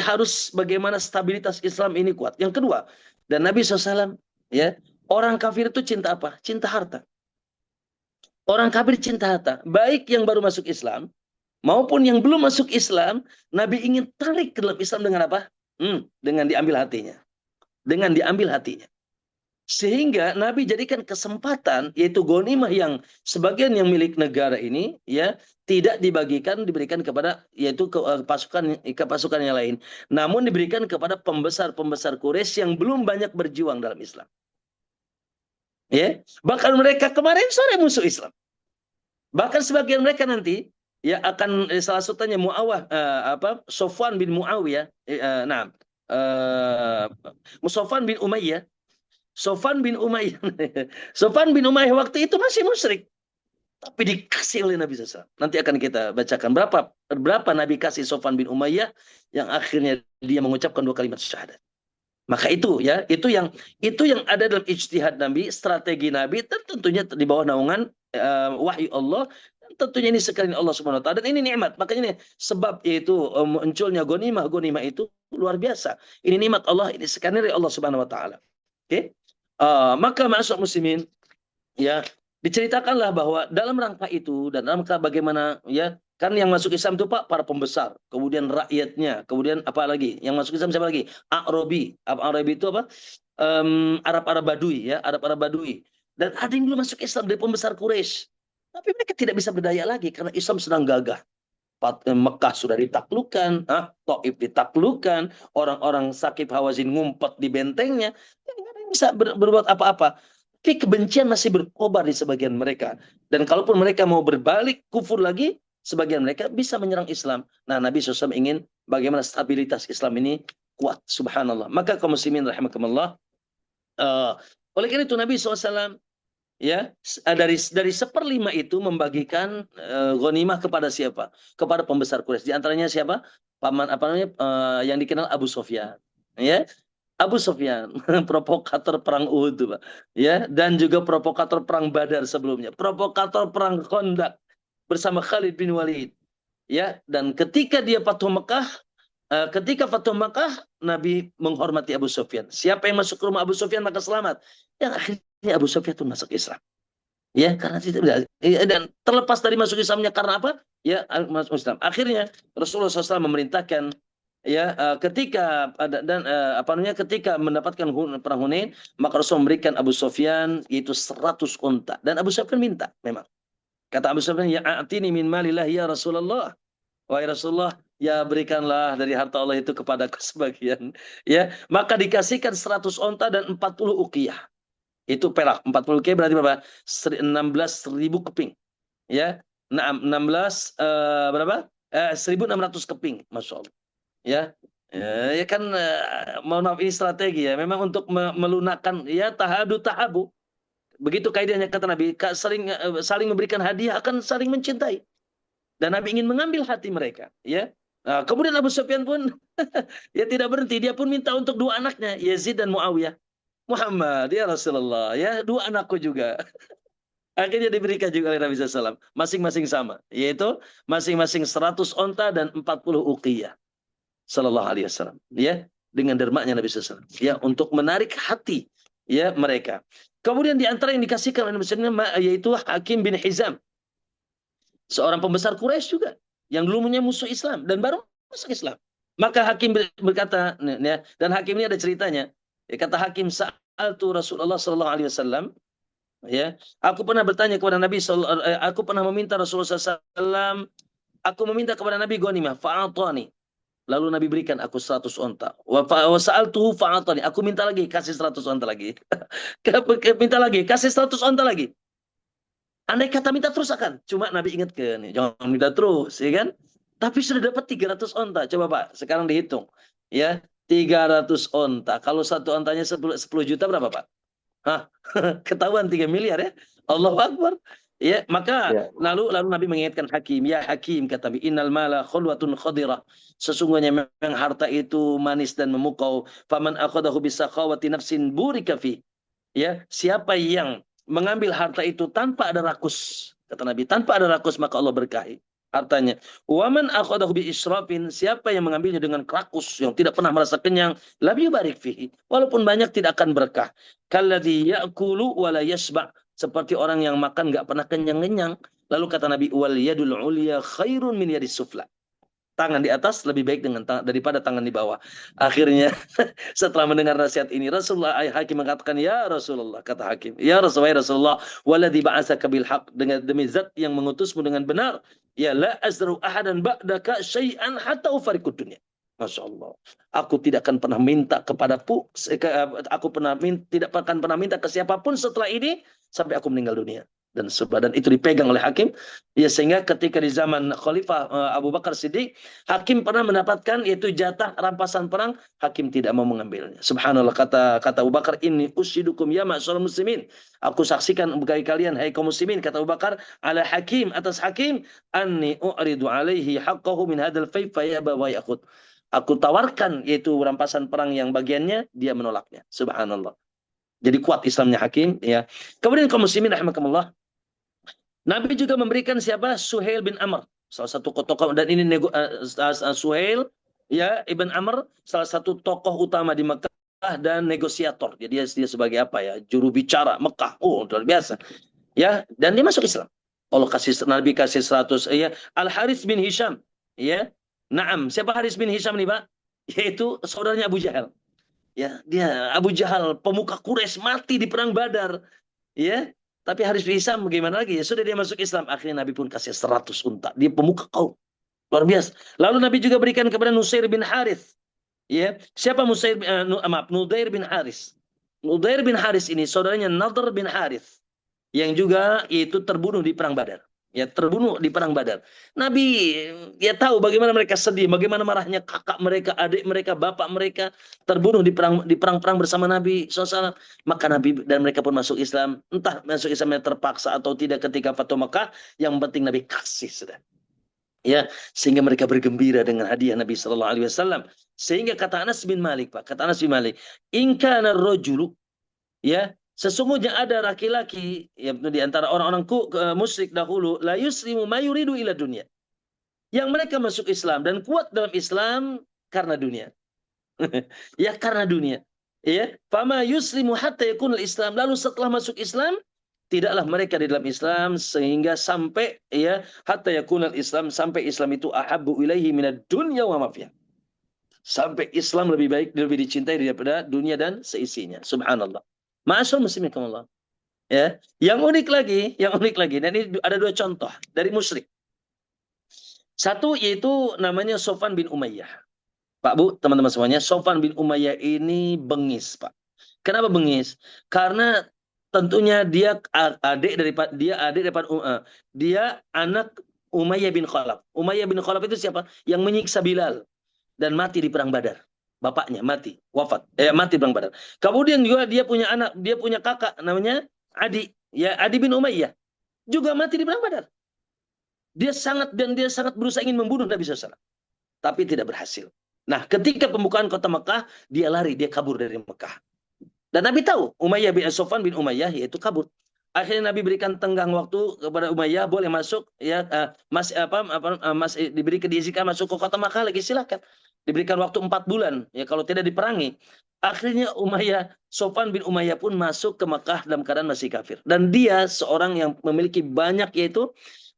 harus bagaimana stabilitas Islam ini kuat. Yang kedua, dan Nabi SAW, ya, orang kafir itu cinta apa? Cinta harta. Orang kafir cinta harta. Baik yang baru masuk Islam, maupun yang belum masuk Islam, Nabi ingin tarik ke dalam Islam dengan apa? Dengan diambil hatinya. Dengan diambil hatinya. Sehingga Nabi jadikan kesempatan, yaitu ghanimah yang sebagian yang milik negara ini, ya, tidak diberikan kepada, yaitu pasukan yang lain, namun diberikan kepada pembesar Quraisy yang belum banyak berjuang dalam Islam. Ya, bahkan mereka kemarin sore musuh Islam. Bahkan sebagian mereka nanti, ya, akan salah satunya Sofwan bin Muawiyah, Sofwan bin Umayyah. Sofwan bin Umayyah. Sofwan bin Umayyah waktu itu masih musyrik, tapi dikasih oleh Nabi SAW. Nanti akan kita bacakan berapa Nabi kasih Sofwan bin Umayyah yang akhirnya dia mengucapkan 2 kalimat syahadat. Maka itu, ya, itu yang ada dalam ijtihad Nabi, strategi Nabi, dan tentunya di bawah naungan wahyu Allah, dan tentunya ini sekalian Allah Subhanahu wa taala, dan ini nikmat. Makanya ini sebab, yaitu munculnya ghanimah itu luar biasa. Ini nikmat Allah, ini sekalian dari Allah Subhanahu wa taala. Oke? Maka masuk muslimin, ya, diceritakanlah bahwa dalam rangka itu dan dalam rangka bagaimana, ya, kan yang masuk Islam itu Pak para pembesar, kemudian rakyatnya, kemudian apa lagi yang masuk Islam, siapa lagi? Arabi itu apa? Arab Badui, ya, Arab Badui, dan ada yang belum masuk Islam dari pembesar Quraisy, tapi mereka tidak bisa berdaya lagi karena Islam sedang gagah. Mekah sudah ditaklukkan, Taif ditaklukkan, orang-orang Sakif Hawazin ngumpet di bentengnya, bisa berbuat apa-apa. Tapi kebencian masih berkobar di sebagian mereka. Dan kalaupun mereka mau berbalik kufur lagi, sebagian mereka bisa menyerang Islam. Nah, Nabi SAW ingin bagaimana stabilitas Islam ini kuat. Subhanallah. Maka kaum muslimin rahimakumullah, oleh karena itu Nabi SAW, ya, dari 1/5 itu membagikan ghanimah kepada siapa? Kepada pembesar Quraisy. Di antaranya siapa? Paman yang dikenal Abu Sufyan. Ya, Abu Sufyan, provokator perang Uhud, Pak. Ya, dan juga provokator perang Badar sebelumnya, provokator perang Khandaq bersama Khalid bin Walid. Ya, dan ketika Fathu Makkah, Nabi menghormati Abu Sufyan. Siapa yang masuk ke rumah Abu Sufyan maka selamat. Yang akhirnya Abu Sufyan itu masuk Islam. Ya, karena tidak, dan terlepas dari masuk Islamnya karena apa? Ya, masuk Islam. Akhirnya Rasulullah SAW memerintahkan, ya, ketika ketika mendapatkan perang Hunain, maka Rasul memberikan Abu Sufyan yaitu 100 unta, dan Abu Sufyan minta, memang kata Abu Sufyan, ya atini min malillah ya Rasulullah, wahai Rasulullah, ya berikanlah dari harta Allah itu kepadaku sebagian, ya. Maka dikasihkan 100 unta dan 40 uqiyah, itu perak. 40 uqiyah berarti berapa? 16.000 keping, ya. 1.600 keping, Masya Allah. Ya, ya kan, mohon maaf, ini strategi, ya, memang untuk melunakkan, ya, tahabu. Begitu kaidahnya kata Nabi, saling memberikan hadiah akan saling mencintai, dan Nabi ingin mengambil hati mereka, ya. Nah, kemudian Abu Sufyan pun ya tidak berhenti, dia pun minta untuk 2 anaknya, Yazid dan Muawiyah. Muhammad, ya Rasulullah, ya, 2 anakku juga. Akhirnya diberikan juga oleh Nabi SAW, masing-masing sama, yaitu masing-masing 100 onta dan 40 uqiyah. Sallallahu alaihi wasallam, ya, dengan dermaknya Nabi SAW, ya, untuk menarik hati, ya, mereka. Kemudian di antara yang dikasihkan oleh Nabi SAW yaitu Hakim bin Hizam, seorang pembesar Quraisy juga yang dulunya musuh Islam dan baru masuk Islam. Maka hakim berkata, ya, dan hakim ini ada ceritanya. Ya, kata hakim, sa'altu Rasulullah sallallahu alaihi wasallam, ya, aku pernah bertanya kepada Nabi aku pernah meminta Rasulullah SAW, aku meminta kepada Nabi ghanimah, fa'atani. Lalu Nabi berikan aku 100 onta. Wa sa'altuhu fa'atani. Aku minta lagi, kasih 100 onta lagi. Minta lagi, kasih 100 onta lagi. Andai kata minta terus akan. Cuma Nabi ingatkan, jangan minta terus, ya kan? Tapi sudah dapat 300 onta. Coba Pak, sekarang dihitung. Ya, 300 onta. Kalau satu ontanya 10 juta berapa Pak? Hah? Ketahuan 3 miliar ya. Allahu Akbar. Ya, maka Ya. lalu Nabi mengingatkan hakim, ya hakim kata Nabi, innal mala khulwatun khadira. Sesungguhnya memang harta itu manis dan memukau. Faman akhadahu bisakhawati nafsin burika fi. Ya, siapa yang mengambil harta itu tanpa ada rakus, kata Nabi, tanpa ada rakus maka Allah berkahi hartanya. Waman akhadahu bi israfin, siapa yang mengambilnya dengan rakus yang tidak pernah merasa kenyang, lam yubarik fihi, walaupun banyak tidak akan berkah. Kalladzi ya'kulu wa la yashba, seperti orang yang makan enggak pernah kenyang-kenyang. Lalu kata Nabi, wal yadul ulya khairun min yadis sufla. Tangan di atas lebih baik daripada tangan di bawah. Akhirnya setelah mendengar nasihat ini, Rasulullah hakim mengatakan, ya Rasulullah, kata hakim, ya Rasulullah, waladhi ba'asaka bil haq, dengan demi zat yang mengutusmu dengan benar, ya la azru ahadan ba'daka syai'an hatta ufarikud dunya. Masya Allah. Aku tidak akan pernah minta kepadamu, tidak akan pernah minta ke siapapun setelah ini sampai aku meninggal dunia. Dan itu dipegang oleh hakim, ya, sehingga ketika di zaman Khalifah Abu Bakar Siddiq, hakim pernah mendapatkan yaitu jatah rampasan perang, hakim tidak mau mengambilnya. Subhanallah, kata Abu Bakar, ini usyidukum ya ma'syarul muslimin, aku saksikan bagi kalian hai kaum muslimin, kata Abu Bakar, ala hakim, atas hakim, anni u'ridu alaihi haqqahu min hadzal fayf fayaba wa ya'khud. Aku tawarkan yaitu rampasan perang yang bagiannya, dia menolaknya. Subhanallah. Jadi kuat Islamnya hakim, ya. Kemudian kaum muslimin rahimakumullah, Nabi juga memberikan siapa? Suhail bin Amr, salah satu tokoh, dan ini Suhail, ya, Ibn Amr, salah satu tokoh utama di Mekah dan negosiator. Jadi dia sebagai apa ya? Juru bicara Mekah. Oh, luar biasa. Ya, dan dia masuk Islam. Allah Nabi kasih 100, ya. Al Haris bin Hisham, ya. Naam, siapa Haris bin Hisham nih, Pak? Yaitu saudaranya Abu Jahal. Ya, dia Abu Jahal, pemuka Quraisy, mati di perang Badar. Ya, tapi Haris bin Hisham bagaimana lagi? Ya sudah, dia masuk Islam. Akhirnya Nabi pun kasih 100 unta. Dia pemuka kaum. Luar biasa. Lalu Nabi juga berikan kepada Nusair bin Harith. Ya, siapa Nudair bin Haris. Nudair bin Haris ini saudaranya Nadr bin Harith, yang juga itu terbunuh di perang Badar. Ya, terbunuh di perang Badar. Nabi ya tahu bagaimana mereka sedih, bagaimana marahnya kakak mereka, adik mereka, bapak mereka terbunuh di perang-perang bersama Nabi SAW. Maka Nabi dan mereka pun masuk Islam. Entah masuk Islamnya terpaksa atau tidak ketika Fatu Makkah, yang penting Nabi kasih sudah. Ya, sehingga mereka bergembira dengan hadiah Nabi Sallallahu Alaihi Wasallam. Sehingga kata Anas bin Malik, Pak, kata Anas bin Malik, "Inkana rojulu, ya, sesungguhnya ada laki-laki, ya, di antara orang-orang musyrik dahulu, la yuslimu ma yuridu ila dunia, yang mereka masuk Islam dan kuat dalam Islam karena dunia." Ya, karena dunia. Ya, fama yuslimu hatta yakunul Islam, lalu setelah masuk Islam tidaklah mereka di dalam Islam sehingga sampai, ya, hatta yakunul Islam, sampai Islam itu ahabbu ilaihi minad dunya wa ma fiha, sampai Islam lebih baik, lebih dicintai daripada dunia dan seisinya. Subhanallah. Ma'asyar muslimin Allah. Ya, yang unik lagi, dan ini ada dua contoh dari musyrik. Satu yaitu namanya Sofwan bin Umayyah. Pak Bu, teman-teman semuanya, Sofwan bin Umayyah ini bengis, Pak. Kenapa bengis? Karena tentunya dia dia anak Umayyah bin Khalaf. Umayyah bin Khalaf itu siapa? Yang menyiksa Bilal dan mati di perang Badar. Bapaknya mati, mati di perang Badar. Kemudian juga dia punya anak, dia punya kakak namanya Adi, ya, Adi bin Umayyah, juga mati di perang Badar. Dia sangat berusaha ingin membunuh Nabi SAW, tapi tidak berhasil. Nah, ketika pembukaan kota Mekah, dia lari, dia kabur dari Mekah. Dan Nabi tahu Sofwan bin Umayyah yaitu kabur. Akhirnya Nabi berikan tenggang waktu kepada Umayyah, boleh masuk, ya, diizinkan masuk ke kota Makkah lagi, silakan. diberikan waktu 4 bulan ya kalau tidak diperangi. Akhirnya Sofwan bin Umayyah pun masuk ke Mekah dalam keadaan masih kafir. Dan dia seorang yang memiliki banyak, yaitu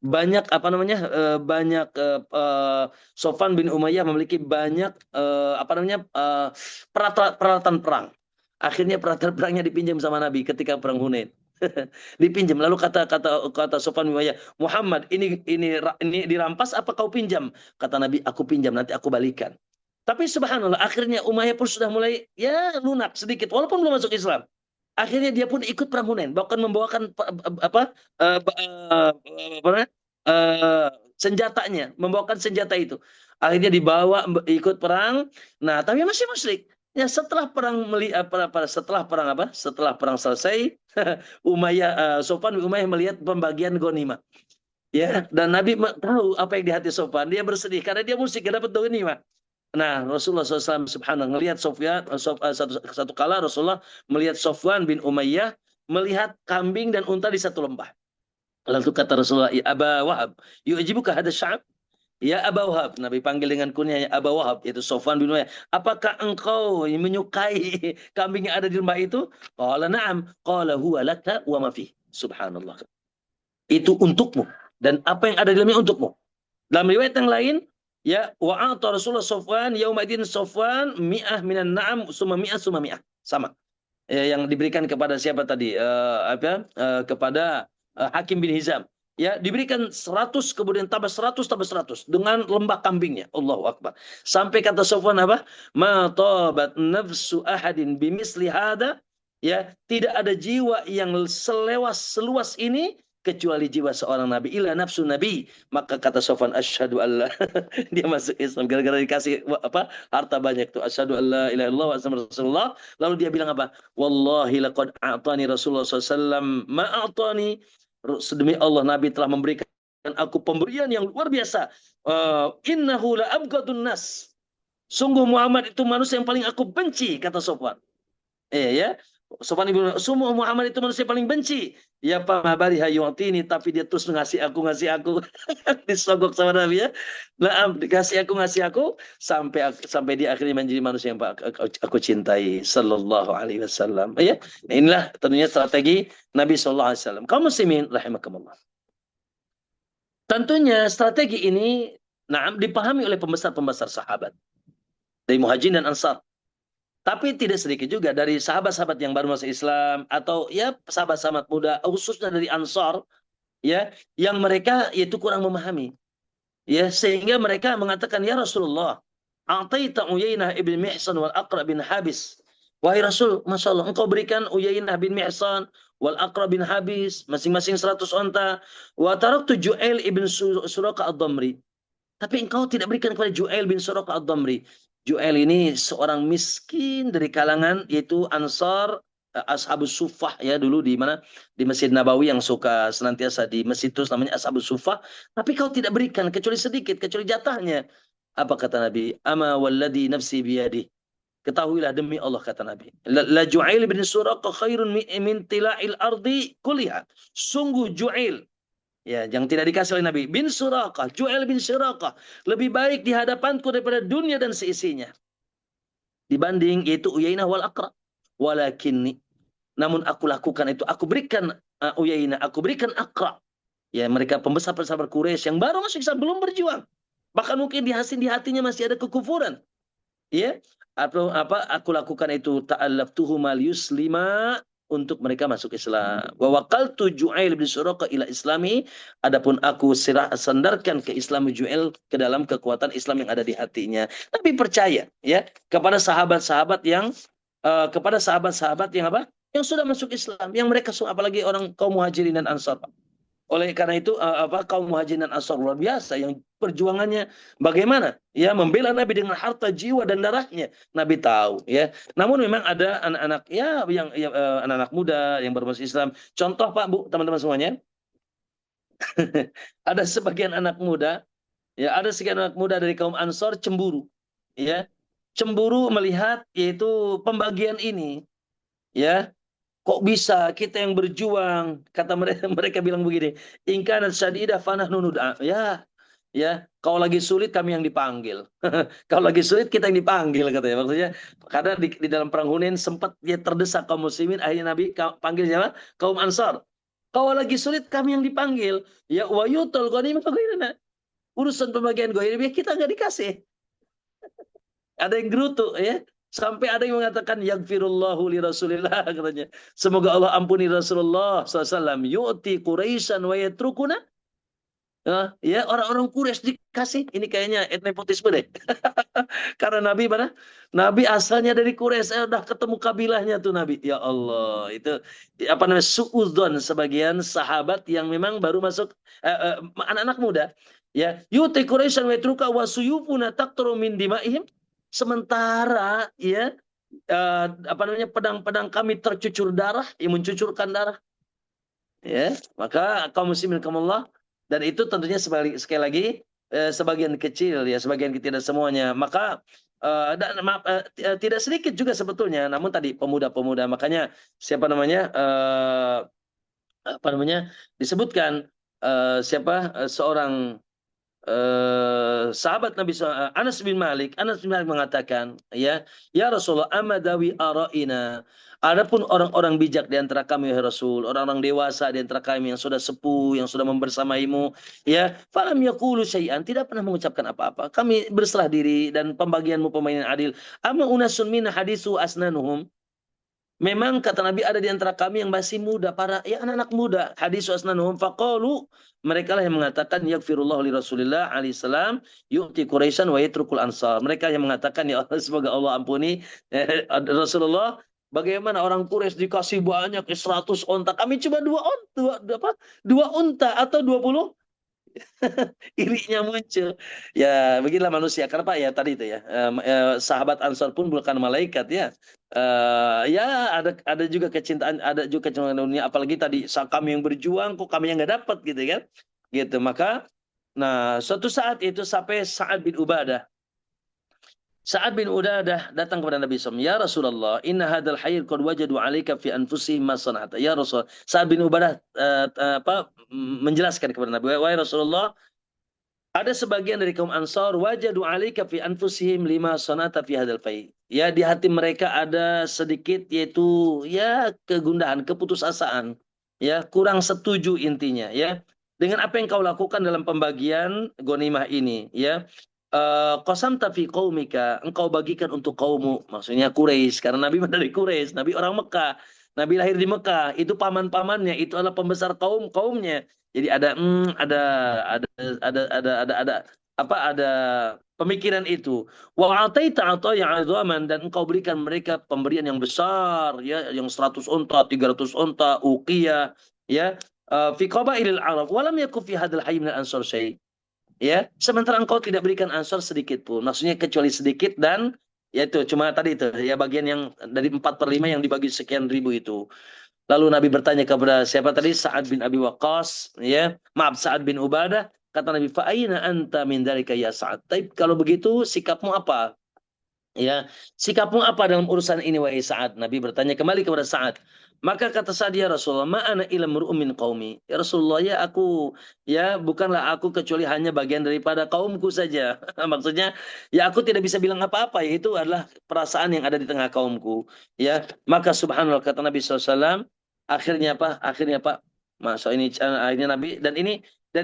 banyak apa namanya Sofwan bin Umayyah memiliki banyak peralatan perang. Akhirnya peralatan perangnya dipinjam sama Nabi ketika perang Hunain. Dipinjam. Lalu kata Sofwan bin Umayyah, Muhammad, ini dirampas apa kau pinjam? Kata Nabi, aku pinjam, nanti aku balikan. Tapi subhanallah, akhirnya Umayyah pun sudah mulai ya lunak sedikit, walaupun belum masuk Islam. Akhirnya dia pun ikut perang Hunain, bahkan membawakan apa senjatanya, membawakan senjata itu. Akhirnya dibawa ikut perang. Nah, tapi masih musyrik. Ya setelah perang setelah perang selesai, Sofwan bin Umayyah melihat pembagian ghanimah. Ya, dan Nabi tahu apa yang di hati Sofwan. Dia bersedih karena dia musyrik, dia dapat ghanimah. Nah, Rasulullah SAW subhanallah melihat satu kala Rasulullah melihat Sofwan bin Umayyah melihat kambing dan unta di satu lembah. Lalu kata Rasulullah, ya Aba Wahab, yu'jibuka hadha sya'ab? Ya Aba Wahab, Nabi panggil dengan kunyanya Aba Wahab, yaitu Sofwan bin Umayyah. Apakah engkau menyukai kambing yang ada di lembah itu? Qala na'am, qala huwa laka wa ma fih. Subhanallah. Itu untukmu dan apa yang ada di dalamnya untukmu. Dalam riwayat yang lain, ya wa'ata Rasulullah Sofwan yaumadin Sofwan mi'ah minan na'am summa mi'ah sama. Yang diberikan kepada siapa tadi? Kepada Hakim bin Hizam. Ya, diberikan 100 kemudian tambah 100 dengan lembah kambingnya. Allahu Akbar. Sampai kata Sofwan apa? Ma tabat nafsu ahadin bimisli hada. Ya, tidak ada jiwa yang seluas ini kecuali jiwa seorang nabi, ila nafsu nabi. Maka kata Sofwan, asyhadu alla, dia masuk Islam gara-gara dikasih harta banyak tuh, asyhadu alla ilaha illallah wa asyhadu rasulullah. Lalu dia bilang apa? Wallahi laqad a'tani Rasulullah SAW ma a'tani. Demi Allah, Nabi telah memberikan aku pemberian yang luar biasa. Innahu la abghadun nas. Sungguh Muhammad itu manusia yang paling aku benci, kata Sofwan. Ya. Sofwan ibn Sumuh, Muhammad itu manusia paling benci. Ya Pak Mabari hayu'tini, tapi dia terus ngasih aku. Disogok sama Nabi ya. Nah, dikasih aku sampai dia akhirnya menjadi manusia yang aku cintai sallallahu alaihi wasallam. Ya. Nah, inilah tentunya strategi Nabi sallallahu alaihi wasallam. Kaum muslimin rahimakumullah. Tentunya strategi ini dipahami oleh pembesar-pembesar sahabat dari Muhajirin dan Ansar. Tapi tidak sedikit juga dari sahabat-sahabat yang baru masuk Islam atau ya sahabat-sahabat muda, khususnya dari Ansar, ya, yang mereka itu kurang memahami, ya, sehingga mereka mengatakan, ya Rasulullah, a'taita Uyainah ibn Mihsan wal Aqra bin Habis. Wahai Rasul, Masya Allah, engkau berikan Uyainah bin Mihsan wal Aqra bin Habis masing-masing 100 onta. Wa taraktu Ju'ail ibn Suraka ad-Damri. Tapi engkau tidak berikan kepada Ju'ail bin Suraka ad-Damri. Ju'ail ini seorang miskin dari kalangan yaitu Ansar, Ashabus Suffah ya, dulu di mana di Masjid Nabawi yang suka senantiasa di masjid itu namanya Ashabus Suffah, tapi kau tidak berikan kecuali sedikit, kecuali jatahnya. Apa kata Nabi? Ama walladhi nafsi biyadi. Ketahuilah demi Allah, kata Nabi, la Ju'ail bin Suraqah khairun min tila'il ardi kuliha. Sungguh Ju'ail, ya, yang tidak dikasih oleh Nabi, bin Suraqah, Ju'ail bin Suraqah, lebih baik di hadapanku daripada dunia dan seisinya. Dibanding yaitu Uyainah wal Aqra. Walakinni, namun aku lakukan itu, aku berikan Uyainah, aku berikan Aqra. Ya, mereka pembesar-pembesar Quraisy yang baru masuk Islam, belum berjuang. Bahkan mungkin di hatinya masih ada kekufuran. Ya, atau apa aku lakukan itu ta'allaftuhum al-yuslima, untuk mereka masuk Islam. Wa waqaltu Ju'ail bin Suraqah ila islami, adapun aku sandarkan ke Islam Ju'ail ke dalam kekuatan Islam yang ada di hatinya. Tapi percaya ya kepada sahabat-sahabat yang apa? Yang sudah masuk Islam, yang mereka apalagi orang kaum Muhajirin dan Ansar. Oleh karena itu kaum Muhajirin dan Ansar luar biasa yang perjuangannya bagaimana ya membela Nabi dengan harta jiwa dan darahnya. Nabi tahu ya. Namun memang ada anak-anak ya yang anak-anak muda yang baru masuk Islam. Contoh Pak Bu, teman-teman semuanya. Ada sebagian anak muda dari kaum Ansar cemburu ya. Cemburu melihat yaitu pembagian ini ya. Kok bisa kita yang berjuang? Kata mereka bilang begini, in kanat syadidah fanahnu nud'a. Ya, Ya, kau lagi sulit kami yang dipanggil. Kalau lagi sulit kita yang dipanggil katanya. Maksudnya karena di dalam perang Hunain sempat dia terdesak kaum muslimin, akhirnya Nabi panggil siapa? Kaum Ansar. Kau lagi sulit kami yang dipanggil. Ya wa yutul ghanimah ghairana. Urusan pembagian ghairah kita nggak dikasih. Ada yang gerutu ya. Sampai ada yang mengatakan yaghfirullahu li Rasulillah katanya. Semoga Allah ampuni Rasulullah SAW. Yu'ti Quraisyan wa yatrukuna. Ya orang-orang Quraisy dikasih. Ini kayaknya nepotisme deh. Karena Nabi mana? Nabi asalnya dari Quraisy. Saya udah ketemu kabilahnya tuh Nabi. Ya Allah, itu apa namanya? Suudzon sebagian sahabat yang memang baru masuk anak-anak muda. Ya, yuti Quraisyan wa yatruka wa suyufuna taqturu min dimaihim. Sementara ya apa namanya pedang-pedang kami tercucur darah, yang mencucurkan darah. Ya, maka kaum muslimin Allah, dan itu tentunya sekali lagi sebagian kecil ya, sebagian tidak semuanya. Maka dan maaf, tidak sedikit juga sebetulnya, namun tadi pemuda-pemuda, makanya siapa namanya apa namanya disebutkan seorang sahabat Nabi SAW, Anas bin Malik mengatakan, ya Rasulullah, amadawi araina. Adapun orang-orang bijak di antara kami, ya Rasul, orang-orang dewasa di antara kami yang sudah sepuh, yang sudah membersamaimu, ya, falam yaqulu syai'an, tidak pernah mengucapkan apa-apa. Kami berserah diri dan pembagianmu pembagian yang adil. Amma unasun min hadisu asnanuhum. Memang kata Nabi ada di antara kami yang masih muda, para ya anak-anak muda. Hadis wasnanuhum faqalu, mereka lah yang mengatakan yaghfirullahu li Rasulillah alaihi salam yu'ti Quraisyan wa yatrukul ansar. Mereka yang mengatakan ya Allah, semoga Allah ampuni Rasulullah, bagaimana orang Quraisy dikasih banyak 100 onta, kami cuma dua unta atau 20. Irinya muncul. Ya, beginilah manusia. Karena Pak ya tadi itu ya, sahabat Ansor pun bukan malaikat ya. Ya ada juga kecintaan, ada juga kecintaan dunia. Apalagi tadi kami yang berjuang, kok kami yang nggak dapat gitu kan? Gitu. Maka, nah suatu saat itu sampai Sa'ad bin Ubadah. Sa'ad bin Ubadah datang kepada Nabi SAW. Ya Rasulullah, inna hadal hayr qad wajadu alaika fi anfusihim ma sana'ata. Ya Rasul. Sa'ad bin Ubadah menjelaskan kepada Nabi, wahai Rasulullah, ada sebagian dari kaum Ansar wajadu alika fi anfusihim lima sonata fi hadal fai. Ya di hati mereka ada sedikit yaitu ya kegundahan, keputusasaan. Ya kurang setuju intinya ya dengan apa yang kau lakukan dalam pembagian ghanimah ini ya. Qasamta fi qaumika, engkau bagikan untuk kaummu, maksudnya Quraisy, karena Nabi dari Quraisy, Nabi orang Mekah. Nabi lahir di Mekah, itu paman-pamannya, itu adalah pembesar kaumnya. Jadi ada apa ada pemikiran itu. Wa ataita ataya azaman, dan engkau berikan mereka pemberian yang besar ya, yang 100 unta, 300 unta, uqiyah ya. Fi qabailil Arab walam yakun fi hadzal hayy min al-ansar syai'. Ya, sementara engkau tidak berikan ansor sedikit pun. Maksudnya kecuali sedikit, dan ya itu cuma tadi itu ya bagian yang dari 4/5 yang dibagi sekian ribu itu. Lalu Nabi bertanya kepada siapa tadi? Sa'ad bin Abi Waqqas, ya. Maaf, Sa'ad bin Ubadah. Kata Nabi, fa aina anta min dzalika ya Sa'ad? Tapi kalau begitu sikapmu apa? Ya, sikapmu apa dalam urusan ini wahai Sa'ad? Nabi bertanya kembali kepada Sa'ad. Maka kata Sa'ad, ya Rasulullah, ma'ana ila mur'um min qaumi. Ya Rasulullah, ya aku, ya bukanlah aku kecuali hanya bagian daripada kaumku saja. Maksudnya, ya aku tidak bisa bilang apa-apa, ya itu adalah perasaan yang ada di tengah kaumku. Ya, maka subhanallah kata Nabi SAW, akhirnya apa? Akhirnya apa? Masa ini akhirnya Nabi, dan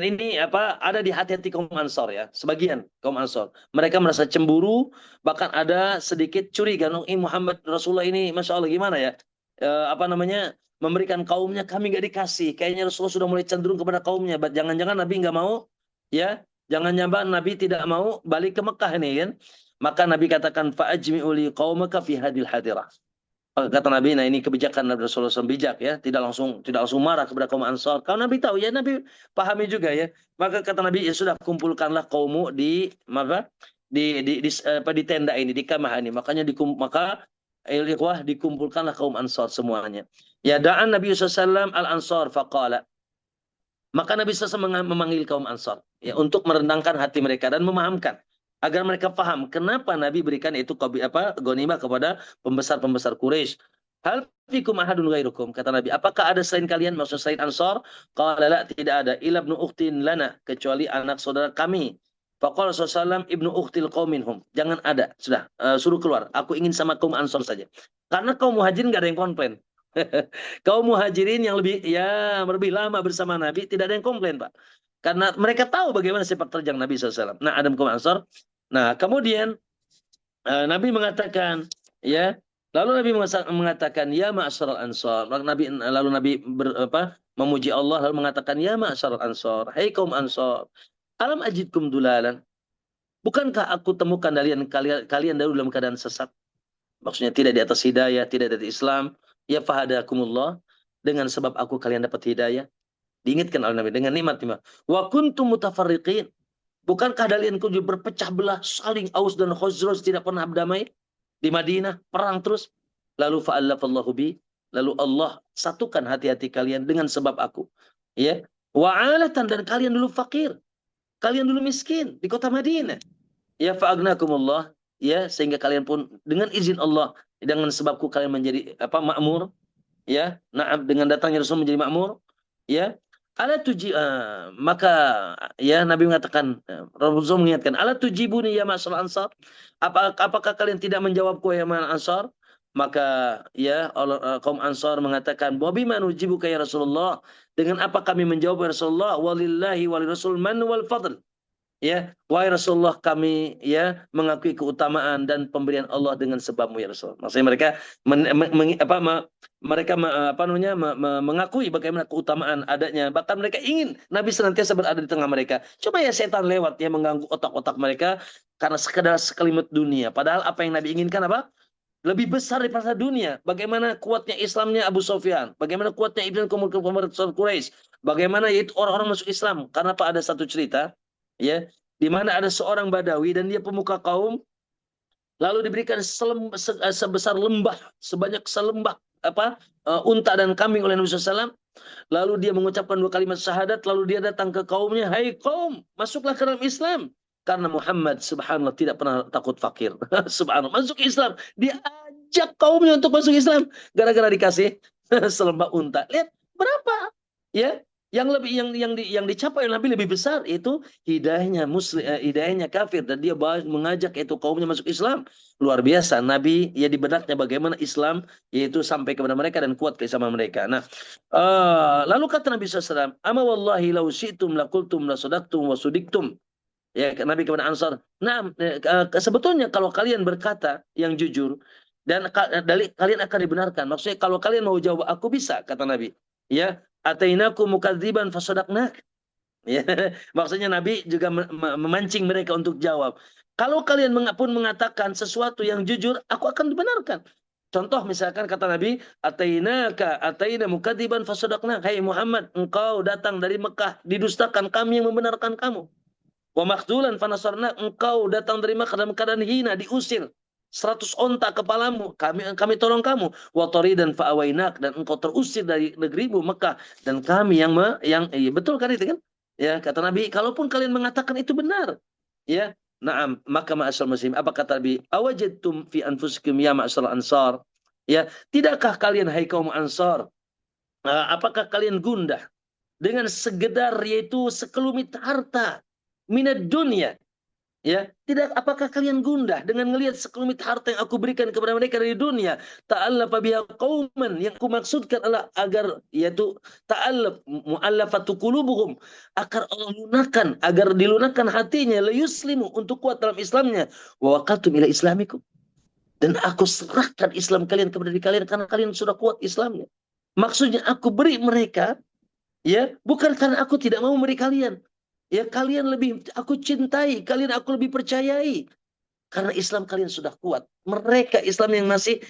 ini apa ada di hati-hati kaum Ansor ya, sebagian kaum Ansor. Mereka merasa cemburu, bahkan ada sedikit curiga, Muhammad Rasulullah ini Masya Allah gimana ya, apa namanya, memberikan kaumnya, kami nggak dikasih, kayaknya Rasulullah sudah mulai cenderung kepada kaumnya, jangan-jangan Nabi nggak mau ya, jangan-jangan Nabi tidak mau balik ke Mekah ini kan. Maka Nabi katakan fa'ajmi'u li qaumaka fi hadil hadirah. Kata Nabi, nah ini kebijakan Nabi Rasulullah SAW bijak ya, tidak langsung marah kepada kaum Ansar. Kalau Nabi tahu ya, Nabi pahami juga ya. Maka kata Nabi, ya sudah, kumpulkanlah kaummu di apa? Di tenda ini, di kamah ini. Maka ikhwah dikumpulkanlah kaum Ansar semuanya. Ya da'an Nabi SAW al-Ansar faqala. Maka Nabi SAW memanggil kaum Ansar ya untuk merendangkan hati mereka dan memahamkan agar mereka paham kenapa Nabi berikan itu ghanimah kepada pembesar-pembesar Quraisy. Hal fikum ahadun ghairukum, kata Nabi, apakah ada selain kalian, maksud selain Ansar? Qala la, tidak ada, illa ibnu ukhtin lana, kecuali anak saudara kami. Faqala sallallahu ibnu ukhtil qauminhum, jangan ada, sudah, suruh keluar, aku ingin sama kaum Ansar saja. Karena kaum Muhajirin gak ada yang komplain. Kaum Muhajirin yang lebih lama bersama Nabi tidak ada yang komplain, Pak. Karena mereka tahu bagaimana sepak terjang Nabi SAW. Nah, Adam kaum Ansar. Nah, kemudian Nabi mengatakan, ya, lalu Nabi mengatakan, ya ma'asyaral ansar. Lalu Nabi memuji Allah, lalu mengatakan, ya ma'asyaral ansar, hai kaum ansar, alam ajidkum dulalan, bukankah aku temukan kalian dahulu dalam keadaan sesat? Maksudnya tidak di atas hidayah, tidak di atas Islam. Ya fahadakumullah, dengan sebab aku kalian dapat hidayah. Diingatkan oleh Nabi dengan nikmat-nikmat. Wa kuntum mutafarriqin, bukankah kalian berpecah belah, saling Aus dan Khazraj, tidak pernah berdamai di Madinah, perang terus. Lalu fa'allafallahu bi, lalu Allah satukan hati-hati kalian dengan sebab aku. Ya, wa'alatan, dan kalian dulu fakir, kalian dulu miskin di kota Madinah. Ya fa'agnakumullah, ya, sehingga kalian pun dengan izin Allah, dengan sebabku kalian menjadi makmur, ya. Nah, dengan datangnya Rasul menjadi makmur, ya. Maka, ya, Nabi mengatakan, Rasul mengingatkan, ala tujibuni ya ma'asal ansar, apakah kalian tidak menjawabku ya ma'asal ansar? Maka, ya, kaum Ansar mengatakan, wa bima nujibuka ya Rasulullah, dengan apa kami menjawab ya Rasulullah? Walillahi walirasul man wal fadl. Ya, wahai Rasulullah, kami, ya, mengakui keutamaan dan pemberian Allah dengan sebabmu ya Rasul. Maksudnya mereka mengakui bagaimana keutamaan adanya. Bahkan mereka ingin Nabi senantiasa berada di tengah mereka. Coba ya setan lewat, ya, mengganggu otak-otak mereka karena sekedar sekelimat dunia. Padahal apa yang Nabi inginkan apa? Lebih besar daripada dunia. Bagaimana kuatnya Islamnya Abu Sufyan, bagaimana kuatnya Ibn Quraisy, bagaimana yaitu orang-orang masuk Islam. Karena Pak, ada satu cerita, ya, di mana ada seorang Badawi dan dia pemuka kaum, lalu diberikan sebesar lembah, sebanyak selembah unta dan kambing oleh Nabi SAW. Lalu dia mengucapkan 2 kalimat syahadat, lalu dia datang ke kaumnya, hai kaum, masuklah ke dalam Islam. Karena Muhammad, subhanallah, tidak pernah takut fakir. Subhanallah, masuk Islam. Dia ajak kaumnya untuk masuk Islam. Gara-gara dikasih selembah unta. Lihat berapa, ya, yang dicapai oleh Nabi lebih besar, itu hidayahnya hidayahnya kafir, dan dia mengajak itu kaumnya masuk Islam. Luar biasa Nabi, ya, di benaknya bagaimana Islam yaitu sampai kepada mereka dan kuat keislaman mereka. Nah, lalu kata Nabi SAW, ama wallahi lau syi'tum lakultum lasodaktum wasudiktum. Ya, Nabi kepada Ansar, nah, sebetulnya kalau kalian berkata yang jujur dan kalian akan dibenarkan. Maksudnya kalau kalian mau jawab aku bisa, kata Nabi. Ya, atainaku mukadziban fasodaknak. Ya, maksudnya Nabi juga memancing mereka untuk jawab. Kalau kalian pun mengatakan sesuatu yang jujur, aku akan dibenarkan. Contoh misalkan kata Nabi, ataina mukadziban fasodaknak. Hai Muhammad, engkau datang dari Mekah, didustakan, kami yang membenarkan kamu. Wa makhdulan fanasarna, engkau datang dari Makkah dalam keadaan hina, diusir, 100 onta kepalamu, kami tolong kamu. Wa taridan fa'awainak, dan engkau terusir dari negerimu Mekah, dan kami iya, betul kan itu kan? Ya, kata Nabi, kalaupun kalian mengatakan itu benar, ya, na'am, maka ma'asal muslim, apa kata Nabi? Awajadtum fi anfusikum ya ma'asal ansar. Ya, tidakkah kalian hai kaum Ansar, apakah kalian gundah dengan segedar yaitu sekelumit harta minat dunia, ya, tidak, apakah kalian gundah dengan melihat sekelumit harta yang aku berikan kepada mereka dari dunia? Ta'allafa biha qauman, yang aku maksudkan adalah agar, yaitu ta'allaf mu'allafatu qulubuhum, agar dilunakkan hatinya, la yuslimu, untuk kuat dalam Islamnya, wa waqatum ila islamikum, dan aku serahkan Islam kalian kepada diri kalian karena kalian sudah kuat Islamnya. Maksudnya aku beri mereka, ya, bukan karena aku tidak mau memberi kalian. Ya, kalian lebih aku cintai, kalian aku lebih percayai. Karena Islam kalian sudah kuat. Mereka Islam yang masih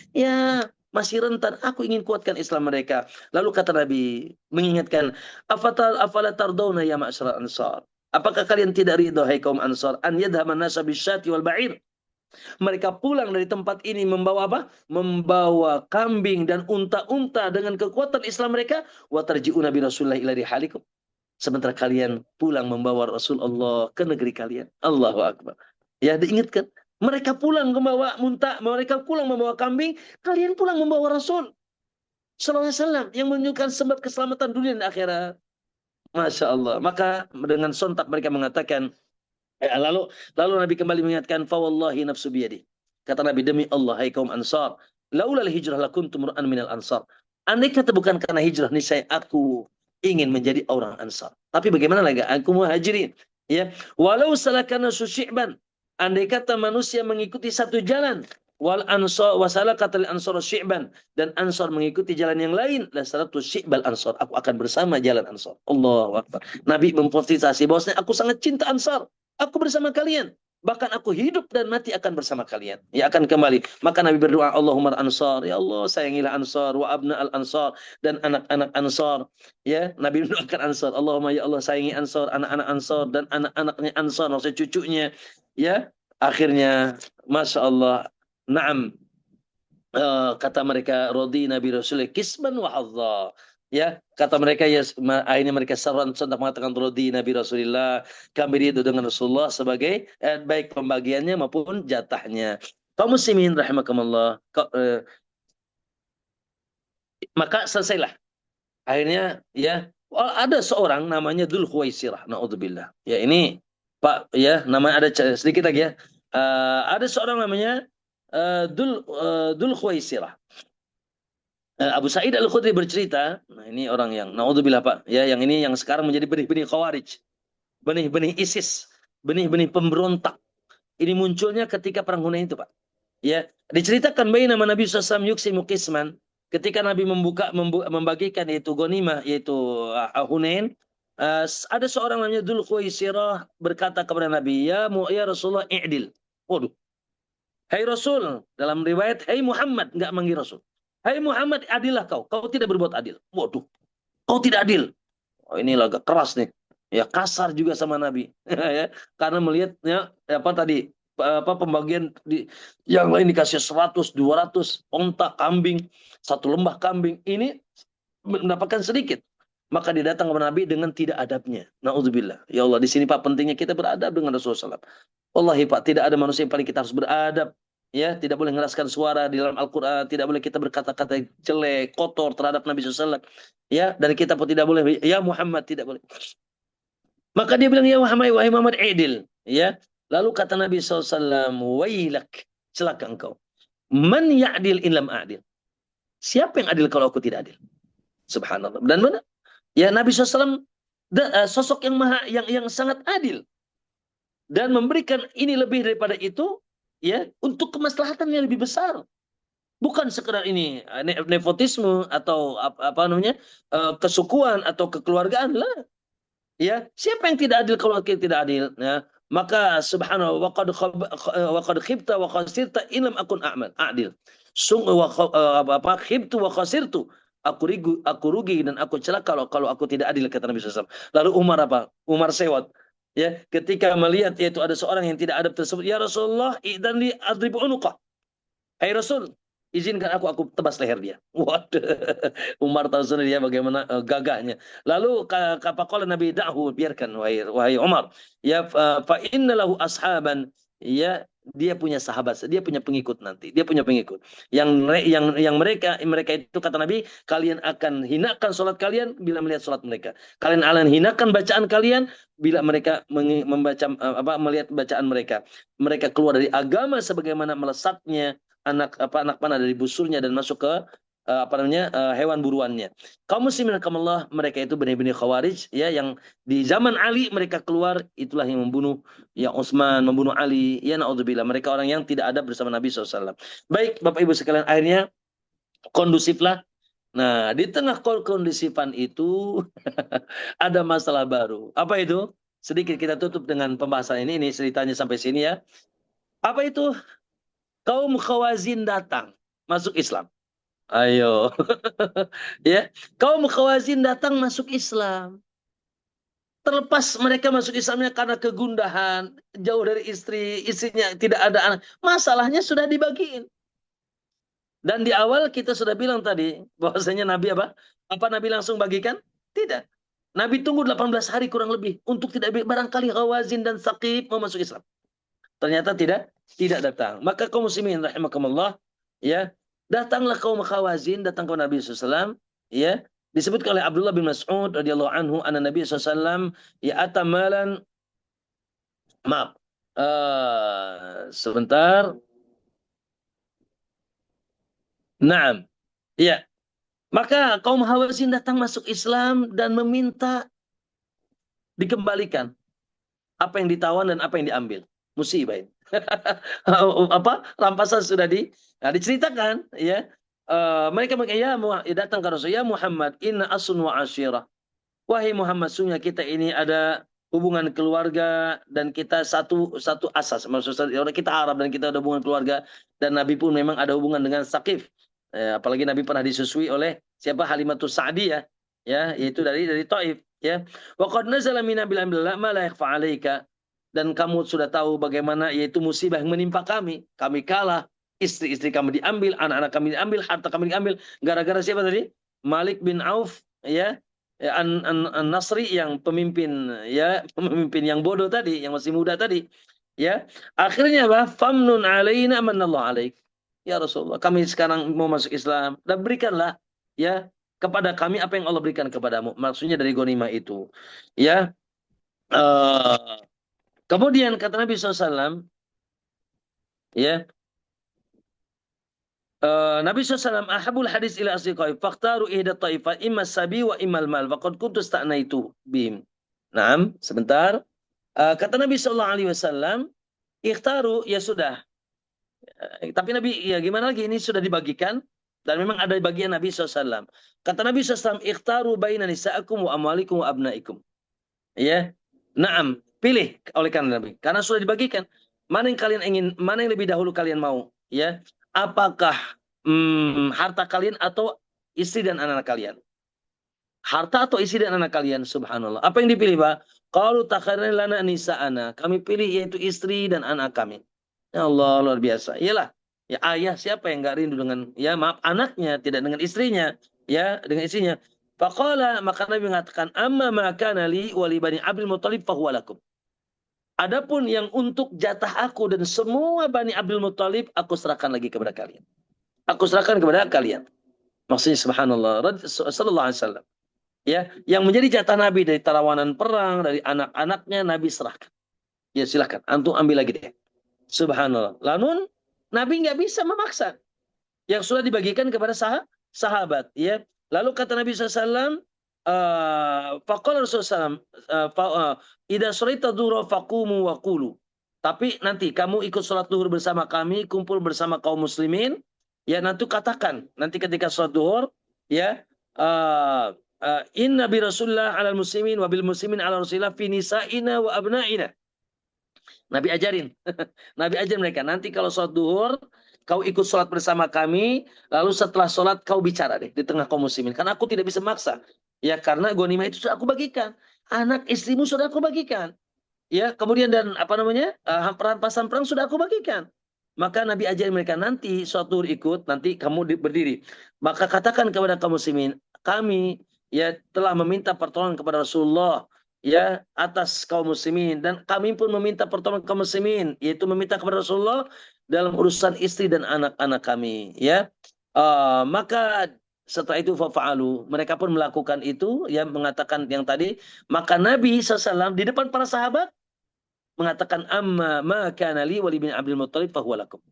rentan. Aku ingin kuatkan Islam mereka. Lalu kata Nabi mengingatkan, afala tardawna ya ma'asyara ansar. Apakah kalian tidak ridho hai kaum Ansar, an yadhaman nasa bisyati wal ba'ir? Mereka pulang dari tempat ini membawa apa? Membawa kambing dan unta-unta dengan kekuatan Islam mereka. Wa tarji'una bi Rasulillah ila rihalikum. Sementara kalian pulang membawa Rasulullah ke negeri kalian. Allahu Akbar. Ya, diingatkan. Mereka pulang membawa unta, mereka pulang membawa kambing, kalian pulang membawa Rasul. Sallallahu Alaihi Wasallam yang menunjukkan sebab keselamatan dunia dan akhirat. Masya Allah. Maka dengan sontak mereka mengatakan, lalu Nabi kembali mengingatkan, fawallahi nafsu biyadi. Kata Nabi, demi Allah, hai kaum Ansar, laulal hijrah lakuntum ra'an minal Ansar. Andai kata bukan karena hijrah, niscaya aku ingin menjadi orang Ansar. Tapi bagaimana lagi? Aku muhajirin. Ya, walau salakana syi'ban. Andai kata manusia mengikuti satu jalan, wal ansar wasala kata ansar syi'ban, dan ansar mengikuti jalan yang lain, la salatu syi'bal ansar, aku akan bersama jalan ansar. Allahu akbar. Nabi memposisasi bahwasanya aku sangat cinta ansar, aku bersama kalian, bahkan aku hidup dan mati akan bersama kalian, ya akan kembali. Maka Nabi berdoa, Allahumma ansar, ya Allah sayangilah ansar, wa abna al ansar, dan anak-anak ansar. Ya, Nabi mendoakan ansar, Allahumma ya Allah sayangi ansar, anak-anak ansar dan anak-anaknya ansar, maksudnya cucunya. Ya, akhirnya masya Allah. Naam, kata mereka radina bi rasulih kisman wa hadza. Ya, kata mereka ya akhirnya mereka sontak mengatakan radina bi Rasulillah, kami ridho dengan Rasulullah sebagai baik pembagiannya maupun jatahnya. Kaum muslimin rahimakumullah. Maka selesailah. Akhirnya ya ada seorang namanya Dzul Khuwaisirah, naudzubillah. Ya ini Pak ya, namanya ada sedikit lagi ya. Ada seorang namanya Dzul Khuwaisirah. Abu Sa'id Al-Khudri bercerita, nah ini orang yang naudzubillah Pak, ya yang ini yang sekarang menjadi benih-benih Khawarij, benih-benih ISIS, benih-benih pemberontak. Ini munculnya ketika perang Hunain itu Pak. Ya, diceritakan bayi nama Nabi SAW yuksimu qisman, ketika Nabi membagikan yaitu ghanimah yaitu Hunain, ada seorang namanya Dzul Khuwaisirah berkata kepada Nabi, ya Rasulullah i'dil. Waduh. Hai Rasul, dalam riwayat hai Muhammad, enggak manggil Rasul. Hai Muhammad, adillah kau. Kau tidak berbuat adil. Waduh, kau tidak adil. Oh, ini agak keras nih. Ya kasar juga sama Nabi. Ya, karena melihatnya apa tadi pembagian yang lain dikasih 100, 200 onta kambing, satu lembah kambing. Ini mendapatkan sedikit. Maka dia datang kepada Nabi dengan tidak adabnya. Nauzubillah. Ya Allah, di sini Pak pentingnya kita beradab dengan Rasulullah SAW. Wallahi Pak, tidak ada manusia yang paling kita harus beradab. Ya, tidak boleh mengeraskan suara di dalam Al-Quran, tidak boleh kita berkata-kata jelek, kotor terhadap Nabi SAW. Ya, dan kita pun tidak boleh, ya Muhammad, tidak boleh. Maka dia bilang, ya Muhammad, wahai Muhammad, idil. Ya, lalu kata Nabi SAW, wailak, celaka engkau. Man ya'dil in lam a'dil. Siapa yang adil kalau aku tidak adil? Subhanallah. Dan mana? Ya Nabi SAW sosok yang yang sangat adil dan memberikan ini lebih daripada itu ya untuk kemaslahatan yang lebih besar. Bukan sekedar ini nepotisme atau apa namanya kesukuan atau kekeluargaan lah. Ya, siapa yang tidak adil kalau kita tidak adil? Ya, maka subhanallah wa qad khibta wa khasirta in lam akun adil. Sungguh apa khibtu wa khasirtu. Aku rugi dan aku celaka kalau aku tidak adil kata Nabi SAW. Lalu Umar apa? Umar sewot. Ya, ketika melihat yaitu ada seorang yang tidak adab tersebut, ya Rasulullah, idzan li adribu unuqah. Hai Rasul, izinkan aku tebas leher dia. Waduh. Umar tahu sendiri dia bagaimana gagahnya. Lalu kata Nabi da'hu, biarkan wahai Umar. Ya fa innalahu ashaban. Ya, dia punya sahabat, dia punya pengikut nanti. Dia punya pengikut. Yang mereka itu kata Nabi, kalian akan hinakan salat kalian bila melihat salat mereka. Kalian akan hinakan bacaan kalian bila mereka membaca melihat bacaan mereka. Mereka keluar dari agama sebagaimana melesatnya anak panah dari busurnya dan masuk ke hewan buruannya. Kaum muslimin rahimakumullah, mereka itu benih-benih Khawarij ya yang di zaman Ali mereka keluar, itulah yang membunuh ya Utsman, membunuh Ali, ya naudzubillah, mereka orang yang tidak ada bersama Nabi SAW. Baik Bapak Ibu sekalian, akhirnya kondusiflah. Nah, di tengah kondusifan itu ada masalah baru. Apa itu? Sedikit kita tutup dengan pembahasan ini ceritanya sampai sini ya. Apa itu? Kaum Khawazin datang masuk Islam. Ayo. Ya, kaum Khawazin datang masuk Islam. Terlepas mereka masuk Islamnya karena kegundahan, jauh dari istri, istrinya tidak ada anak. Masalahnya sudah dibagiin. Dan di awal kita sudah bilang tadi bahwasanya Nabi apa? Apa Nabi langsung bagikan? Tidak. Nabi tunggu 18 hari kurang lebih untuk tidak barangkali Khawazin dan Saqif mau masuk Islam. Ternyata tidak datang. Maka kaum muslimin rahimakumullah, ya, Datanglah kaum Hawazin, datang kepada Nabi SAW, ya, disebutkan oleh Abdullah bin Mas'ud radhiyallahu anhu, anna Nabi SAW ya atamalan, maaf, sebentar, naam, ya, maka kaum Hawazin datang masuk Islam dan meminta dikembalikan apa yang ditawan dan apa yang diambil. Musibah ini. Apa rampasan sudah diceritakan, ya. Mereka ya, datang ke Rasul, ya Muhammad, inna asun wa asyirah. Wahai Muhammad, sungguh kita ini ada hubungan keluarga dan kita satu satu asas. Maksudnya kita Arab dan kita ada hubungan keluarga, dan Nabi pun memang ada hubungan dengan Saqif. Apalagi Nabi pernah disusui oleh siapa, Halimatus Sa'diyah, ya, yaitu dari Taif, ya. Wa qad nazala min bil ma la yakhfa 'alaika, dan kamu sudah tahu bagaimana yaitu musibah yang menimpa kami. Kami kalah, istri-istri kami diambil, anak-anak kami diambil, harta kami diambil gara-gara siapa tadi? Malik bin Auf, ya. An-Nasri, yang pemimpin, ya, pemimpin yang bodoh tadi, yang masih muda tadi, ya. Akhirnya apa? Famnun alaina manallahu alaik. Ya Rasulullah, kami sekarang mau masuk Islam, dan berikanlah, ya, kepada kami apa yang Allah berikan kepadamu. Maksudnya dari ghanimah itu, ya. Uh, Kemudian kata Nabi SAW, ya, Nabi SAW, ahabul hadis ila asdiqai, faktaru ihda taifat, imma sabi wa immal mal, faqad kuntu sta'naitu bim. Naam, sebentar. Kata Nabi SAW, ikhtaru, ya sudah. Tapi Nabi, ya gimana lagi, ini sudah dibagikan, dan memang ada bagian Nabi SAW. Kata Nabi SAW, ikhtaru baina nisa'akum wa amwalikum wa abnaikum. Ya, naam, pilih oleh karena Nabi, karena sudah dibagikan. Mana yang kalian ingin, mana yang lebih dahulu kalian mau, ya? Apakah harta kalian atau istri dan anak-anak kalian? Harta atau istri dan anak kalian? Subhanallah. Apa yang dipilih, Pak? Qalu takharna lana nisa'ana. Kami pilih yaitu istri dan anak kami. Ya Allah, luar biasa. Iyalah, ya, ayah siapa yang enggak rindu dengan, ya, maaf, anaknya, tidak dengan istrinya, ya, dengan istrinya. Faqala, maka Nabi mengatakan, amma ma kana li wa li bani Abdul Muthalib fahuwa lakum. Adapun yang untuk jatah aku dan semua Bani Abdul Muthalib, aku serahkan lagi kepada kalian. Aku serahkan kepada kalian. Maksudnya subhanallah, sallallahu alaihi wasallam. Ya, yang menjadi jatah Nabi dari tawanan perang, dari anak-anaknya, Nabi serahkan. Ya silahkan, antum ambil lagi deh. Subhanallah. Lalu Nabi nggak bisa memaksa. Yang sudah dibagikan kepada sahabat. Ya. Lalu kata Nabi SAW, faqala Rasulullah SAW, idza sholaita dhuhra faqumu wa qulu. Tapi nanti kamu ikut sholat duhur bersama kami, kumpul bersama kaum muslimin, ya, nanti katakan, nanti ketika sholat duhur, ya, inna bi Rasulullah 'alal muslimin wa bil muslimin 'ala Rasulillah fi nisa'ina wa abna'ina. Nabi ajarin. Nabi ajar mereka, nanti kalau sholat duhur, kau ikut sholat bersama kami, lalu setelah sholat kau bicara deh di tengah kaum muslimin. Karena aku tidak bisa maksa. Ya, karena ghanimah itu sudah aku bagikan. Anak istrimu sudah aku bagikan. Ya, kemudian dan apa namanya, rampasan perang sudah aku bagikan. Maka Nabi ajarin mereka, nanti sholat duhur ikut, nanti kamu berdiri. Maka katakan kepada kaum muslimin, kami, ya, telah meminta pertolongan kepada Rasulullah, ya, atas kaum muslimin, dan kami pun meminta pertolongan kaum muslimin, yaitu meminta kepada Rasulullah dalam urusan istri dan anak-anak kami, ya. Maka setelah itu fa'alu, mereka pun melakukan itu, ya, mengatakan yang tadi. Maka Nabi SAW di depan para sahabat mengatakan, amma ma kana li wa li bin Abdul Muthalib fahuwa lakum.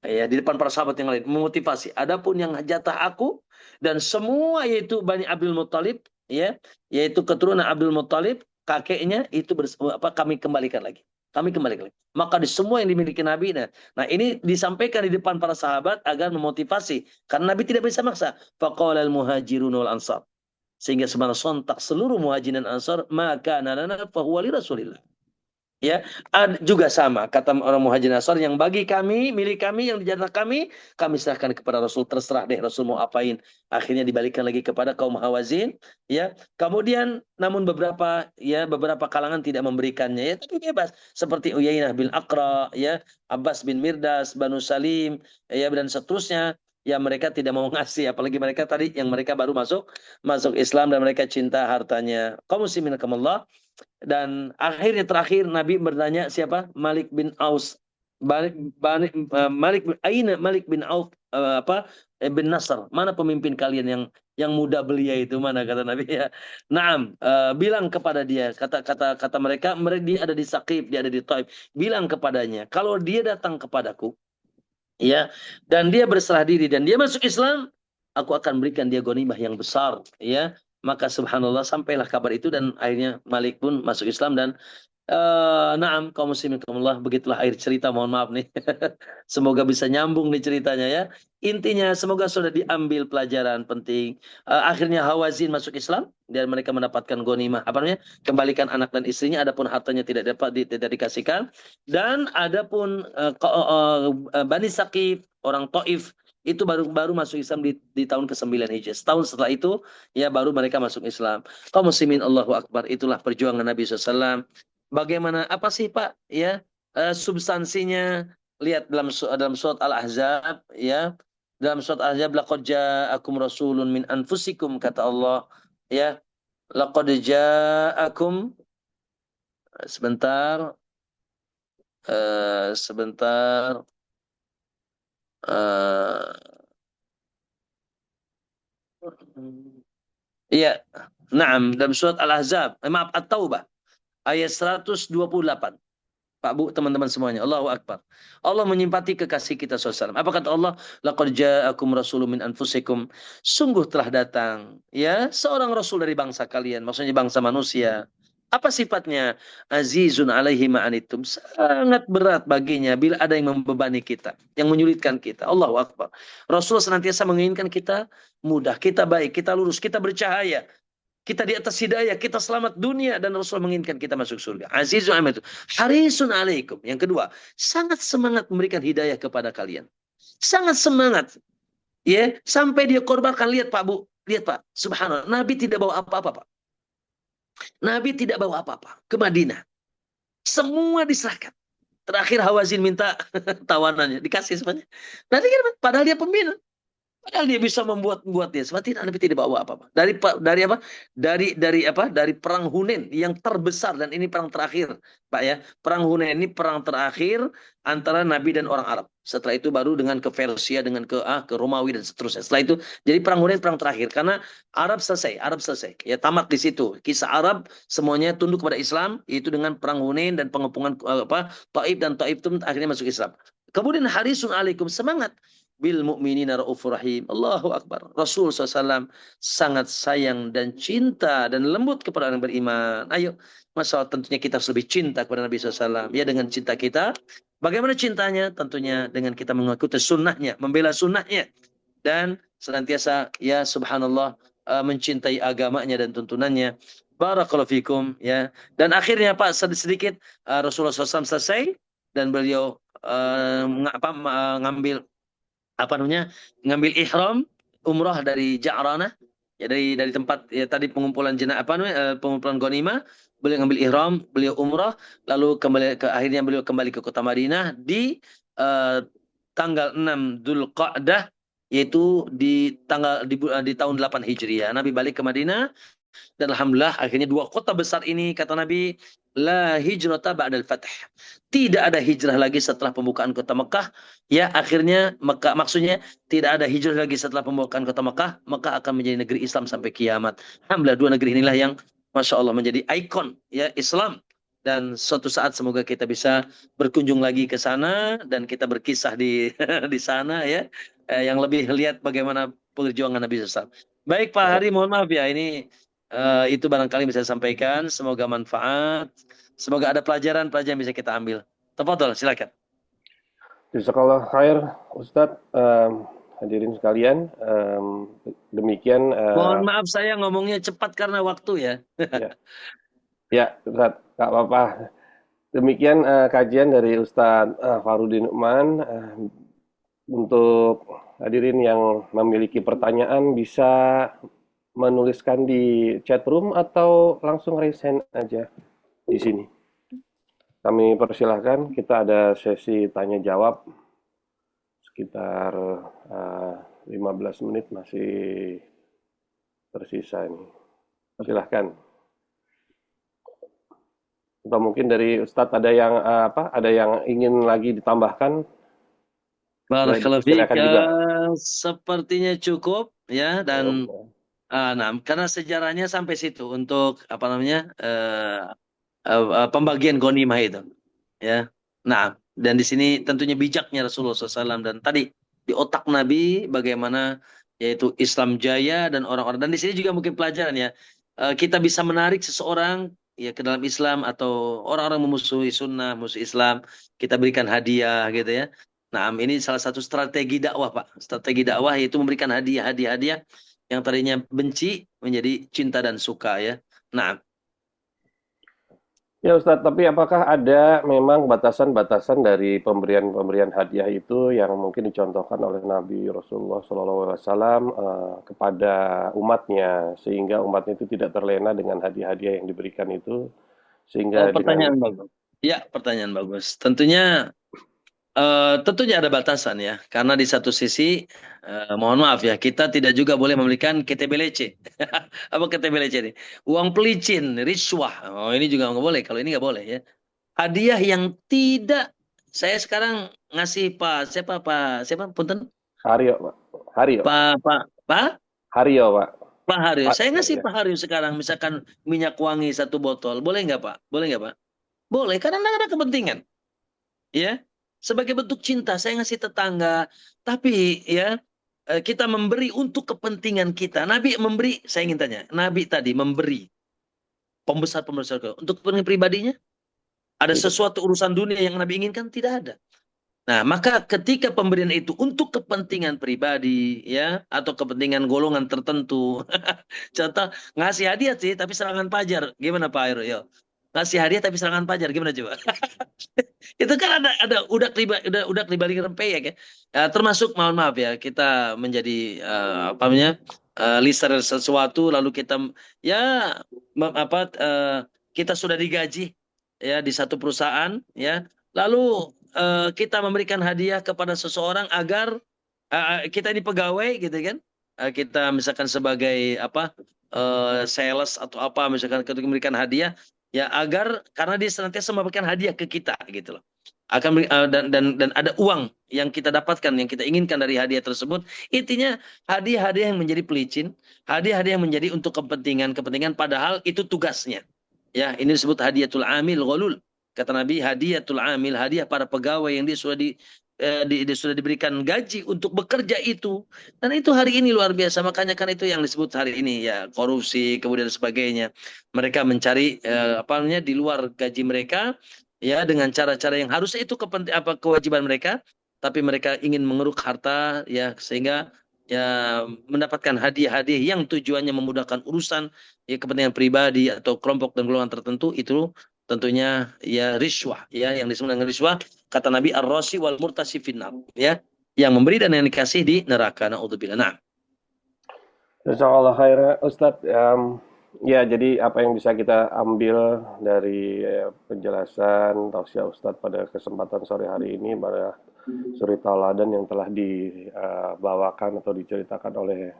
Ya, di depan para sahabat yang lain memotivasi. Adapun yang jatah aku dan semua yaitu Bani Abdul Muthalib, ya, yaitu keturunan Abdul Muthalib, kakeknya itu kami kembalikan lagi. Kami kembalikan lagi. Maka di semua yang dimiliki Nabi, nah ini disampaikan di depan para sahabat agar memotivasi, karena Nabi tidak bisa maksa. Faqala al-muhajirun wal ansar. Sehingga sebenarnya sontak seluruh muhajirin dan ansar, maka lana fahuwa li Rasulillah. Ya, juga sama kata orang Muhajirin Ansar, yang bagi kami, milik kami, yang dijatah kami serahkan kepada Rasul, terserah deh Rasul mau apain. Akhirnya dibalikan lagi kepada kaum Hawazin, ya. Kemudian namun beberapa kalangan tidak memberikannya, ya, tapi bebas, seperti Uyainah bin Aqra, ya, Abbas bin Mirdas, Banu Salim, ya, dan seterusnya. Ya, mereka tidak mau ngasih, apalagi mereka tadi yang mereka baru masuk Islam dan mereka cinta hartanya. Kaum muslimin rahimakumullah. Dan akhirnya terakhir Nabi bertanya siapa? Malik bin Aus. Malik Aina Malik bin Auf bin Nasr, mana pemimpin kalian yang muda belia itu, mana, kata Nabi ya. Naam, bilang kepada dia, kata mereka dia ada di Saqif, dia ada di Taif. Bilang kepadanya, kalau dia datang kepadaku, ya, dan dia berserah diri dan dia masuk Islam, aku akan berikan dia ghanimah yang besar, ya. Maka subhanallah sampailah kabar itu dan akhirnya Malik pun masuk Islam dan naam, kaum muslimin kaumullah, begitulah akhir cerita. Mohon maaf nih. Semoga bisa nyambung nih ceritanya ya. Intinya semoga sudah diambil pelajaran penting. Akhirnya Hawazin masuk Islam dan mereka mendapatkan ghanimah, apa namanya? Kembalikan anak dan istrinya, adapun hartanya tidak dikasihkan. Dan adapun Bani Saqif, orang Taif, itu baru masuk Islam di tahun ke-9 Hijriah. Setahun setelah itu ya baru mereka masuk Islam. Kaum muslimin Allahu Akbar, itulah perjuangan Nabi SAW. Bagaimana, apa sih Pak ya, substansinya? Lihat dalam surat Al-Ahzab ya. Dalam surat Al-Ahzab, laqad ja'akum rasulun min anfusikum, kata Allah ya. Laqad ja'akum, sebentar, sebentar, eh, iya. Naam, dalam surat Al-Ahzab, maaf, At-Taubah ayat 128. Pak Bu, teman-teman semuanya. Allahu Akbar. Allah menyimpati kekasih kita SAW. Apa kata Allah? Laqad ja'akum rasulun min anfusikum. Sungguh telah datang ya seorang rasul dari bangsa kalian, maksudnya bangsa manusia. Apa sifatnya? Azizun alaihi ma'anitum. Sangat berat baginya bila ada yang membebani kita, yang menyulitkan kita. Allahu Akbar. Rasul senantiasa menginginkan kita mudah, kita baik, kita lurus, kita bercahaya. Kita di atas hidayah, kita selamat dunia, dan Rasul menginginkan kita masuk surga. Azizun itu. Harisun alaikum. Yang kedua, sangat semangat memberikan hidayah kepada kalian. Sangat semangat. Ya, sampai dia korbankan. Lihat Pak Bu, lihat Pak. Subhanallah, Nabi tidak bawa apa-apa Pak. Nabi tidak bawa apa-apa ke Madinah. Semua diserahkan. Terakhir Hawazin minta tawanannya, dikasih semuanya. Nanti kan, padahal dia pembina. Padahal dia bisa membuat dia. Sebab tidak, Nabi tidak bawa apa-apa. Dari apa? Dari apa? Dari perang Hunain yang terbesar, dan ini perang terakhir, Pak ya. Perang Hunain ini perang terakhir antara Nabi dan orang Arab. Setelah itu baru dengan ke Persia, dengan ke Romawi dan seterusnya. Setelah itu jadi perang Hunain perang terakhir karena Arab selesai. Ya, tamat di situ. Kisah Arab semuanya tunduk kepada Islam, itu dengan perang Hunain dan pengepungan Taif, dan Taif itu akhirnya masuk Islam. Kemudian harisun alaikum, semangat bil mu'minina raufur rahim. Allahu Akbar. Rasul SAW sangat sayang dan cinta dan lembut kepada orang beriman. Ayo, masalah tentunya kita harus lebih cinta kepada Nabi SAW. Ya, dengan cinta kita. Bagaimana cintanya? Tentunya dengan kita mengikuti sunnahnya, membela sunnahnya. Dan senantiasa, ya subhanallah, mencintai agamanya dan tuntunannya. Barakallahu fikum. Ya. Dan akhirnya Pak, sedikit Rasulullah SAW selesai dan beliau ngambil apa namanya, ngambil ihram umrah dari Ja'ranah, ya, dari tempat ya tadi pengumpulan jenazah, apa namanya, pengumpulan ghanimah. Beliau ngambil ihram, beliau umrah, lalu akhirnya beliau kembali ke kota Madinah di uh, tanggal 6 Dzulqa'dah, yaitu di tahun 8 Hijriah. Nabi balik ke Madinah. Dan alhamdulillah akhirnya dua kota besar ini, kata Nabi, la hijrata ba'dal fath. Tidak ada hijrah lagi setelah pembukaan kota Mekah. Ya, akhirnya Mekah, maksudnya tidak ada hijrah lagi setelah pembukaan kota Mekah. Mekah akan menjadi negeri Islam sampai kiamat. Alhamdulillah, dua negeri inilah yang Masya Allah menjadi ikon ya Islam. Dan suatu saat semoga kita bisa berkunjung lagi ke sana dan kita berkisah di di sana ya. Yang lebih lihat bagaimana perjuangan Nabi SAW. Baik Pak Hari, mohon maaf ya, ini itu barangkali bisa disampaikan. Semoga manfaat. Semoga ada pelajaran-pelajaran yang bisa kita ambil. Tafadhol, silakan. Jazakallah khair, Ustadz. Hadirin sekalian, demikian. Mohon maaf saya ngomongnya cepat karena waktu ya. Ya, ya, Ustadz, nggak apa-apa. Demikian kajian dari Ustadz Farudin Uman. Untuk hadirin yang memiliki pertanyaan bisa menuliskan di chat room atau langsung raise hand aja di sini. Kami persilahkan, kita ada sesi tanya jawab sekitar 15 menit masih tersisa ini. Silahkan. Atau mungkin dari Ustadz ada yang ada yang ingin lagi ditambahkan, boleh Barakallahu fiik. dipersilakan juga. Sepertinya cukup ya, dan Oke. nah, karena sejarahnya sampai situ untuk apa namanya pembagian ghanimah itu ya. Nah, dan di sini tentunya bijaknya Rasulullah SAW, dan tadi di otak Nabi bagaimana yaitu Islam jaya dan orang-orang, dan di sini juga mungkin pelajaran ya. Kita bisa menarik seseorang ya ke dalam Islam, atau orang-orang memusuhi sunnah, musuh Islam, kita berikan hadiah gitu ya. Nah, ini salah satu strategi dakwah, Pak. Strategi dakwah yaitu memberikan hadiah yang tadinya benci menjadi cinta dan suka ya. Nah, Ya Ustadz, tapi apakah ada memang batasan-batasan dari pemberian-pemberian hadiah itu yang mungkin dicontohkan oleh Nabi Rasulullah SAW kepada umatnya, sehingga umatnya itu tidak terlena dengan hadiah-hadiah yang diberikan itu, sehingga dengan pertanyaan bagus. Ya, pertanyaan bagus. Tentunya ada batasan ya, karena di satu sisi, mohon maaf ya, kita tidak juga boleh memberikan KTBLC. Apa KTBLC ini? Uang pelicin, riswah. Oh, ini juga nggak boleh. Kalau ini nggak boleh ya. Hadiah yang tidak, saya sekarang ngasih siapa punten, Haryo, Pak. Haryo, Pak Haryo, Pak. Pak Haryo. Saya ngasih Ya. Pak Haryo sekarang, misalkan minyak wangi 1 botol, boleh nggak Pak? Boleh nggak Pak? Boleh, karena ada kepentingan. Ya, sebagai bentuk cinta saya ngasih tetangga, tapi ya kita memberi untuk kepentingan kita. Nabi memberi, saya ingin tanya, Nabi tadi memberi pembesar untuk kepentingan pribadinya, ada Tidak. sesuatu urusan dunia yang Nabi inginkan? Tidak ada. Nah, maka ketika pemberian itu untuk kepentingan pribadi ya, atau kepentingan golongan tertentu. Contoh, ngasih hadiah sih tapi serangan pajar, gimana Pak Airo? Yo, ngasih hadiah tapi serangan pajar, gimana coba? Itu kan ada udah dibalik rempeyek ya. Termasuk, mohon maaf ya, kita menjadi apa namanya, lister sesuatu, lalu kita ya kita sudah digaji ya di satu perusahaan ya, lalu kita memberikan hadiah kepada seseorang agar kita ini pegawai gitu kan. Kita misalkan sebagai apa, sales atau apa, misalkan kita memberikan hadiah ya, agar karena dia senantiasa memberikan hadiah ke kita gitu loh. Dan ada uang yang kita dapatkan, yang kita inginkan dari hadiah tersebut. Intinya hadiah-hadiah yang menjadi pelicin, hadiah-hadiah yang menjadi untuk kepentingan padahal itu tugasnya. Ya, ini disebut hadiatul amil ghalul. Kata Nabi, hadiatul amil, hadiah para pegawai yang dia sudah dia sudah diberikan gaji untuk bekerja itu. Dan itu hari ini luar biasa. Makanya kan itu yang disebut hari ini ya, korupsi kemudian sebagainya. Mereka mencari apa namanya di luar gaji mereka ya, dengan cara-cara yang harusnya itu kewajiban mereka, tapi mereka ingin mengeruk harta ya, sehingga ya mendapatkan hadiah-hadiah yang tujuannya memudahkan urusan ya, kepentingan pribadi atau kelompok dan golongan tertentu. Itu tentunya ya riswah ya, yang disebut dengan riswah, kata Nabi, ar-rasi wal murtasi finnar ya, yang memberi dan yang dikasih di neraka. Naudzubillah. Nah, Jazakallah khair, Ustadz. Ya, jadi apa yang bisa kita ambil dari penjelasan tausiah Ustadz pada kesempatan sore hari ini, pada suri tauladan yang telah dibawakan atau diceritakan oleh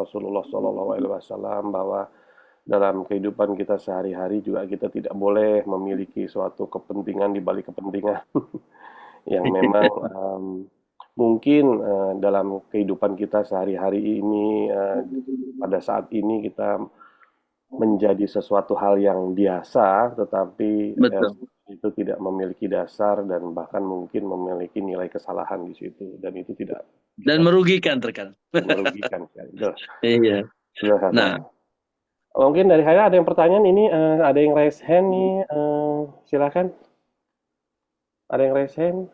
Rasulullah SAW, bahwa dalam kehidupan kita sehari-hari juga kita tidak boleh memiliki suatu kepentingan di balik kepentingan yang memang mungkin dalam kehidupan kita sehari-hari ini, pada saat ini kita menjadi sesuatu hal yang biasa, tetapi betul. itu tidak memiliki dasar dan bahkan mungkin memiliki nilai kesalahan di situ, dan itu tidak Dan kita merugikan terkadang. merugikan sekali. Betul. Iya. Betul, Hasan. Nah, Mungkin dari saya ada yang pertanyaan ini, ada yang raise hand nih, silakan. Ada yang raise hand,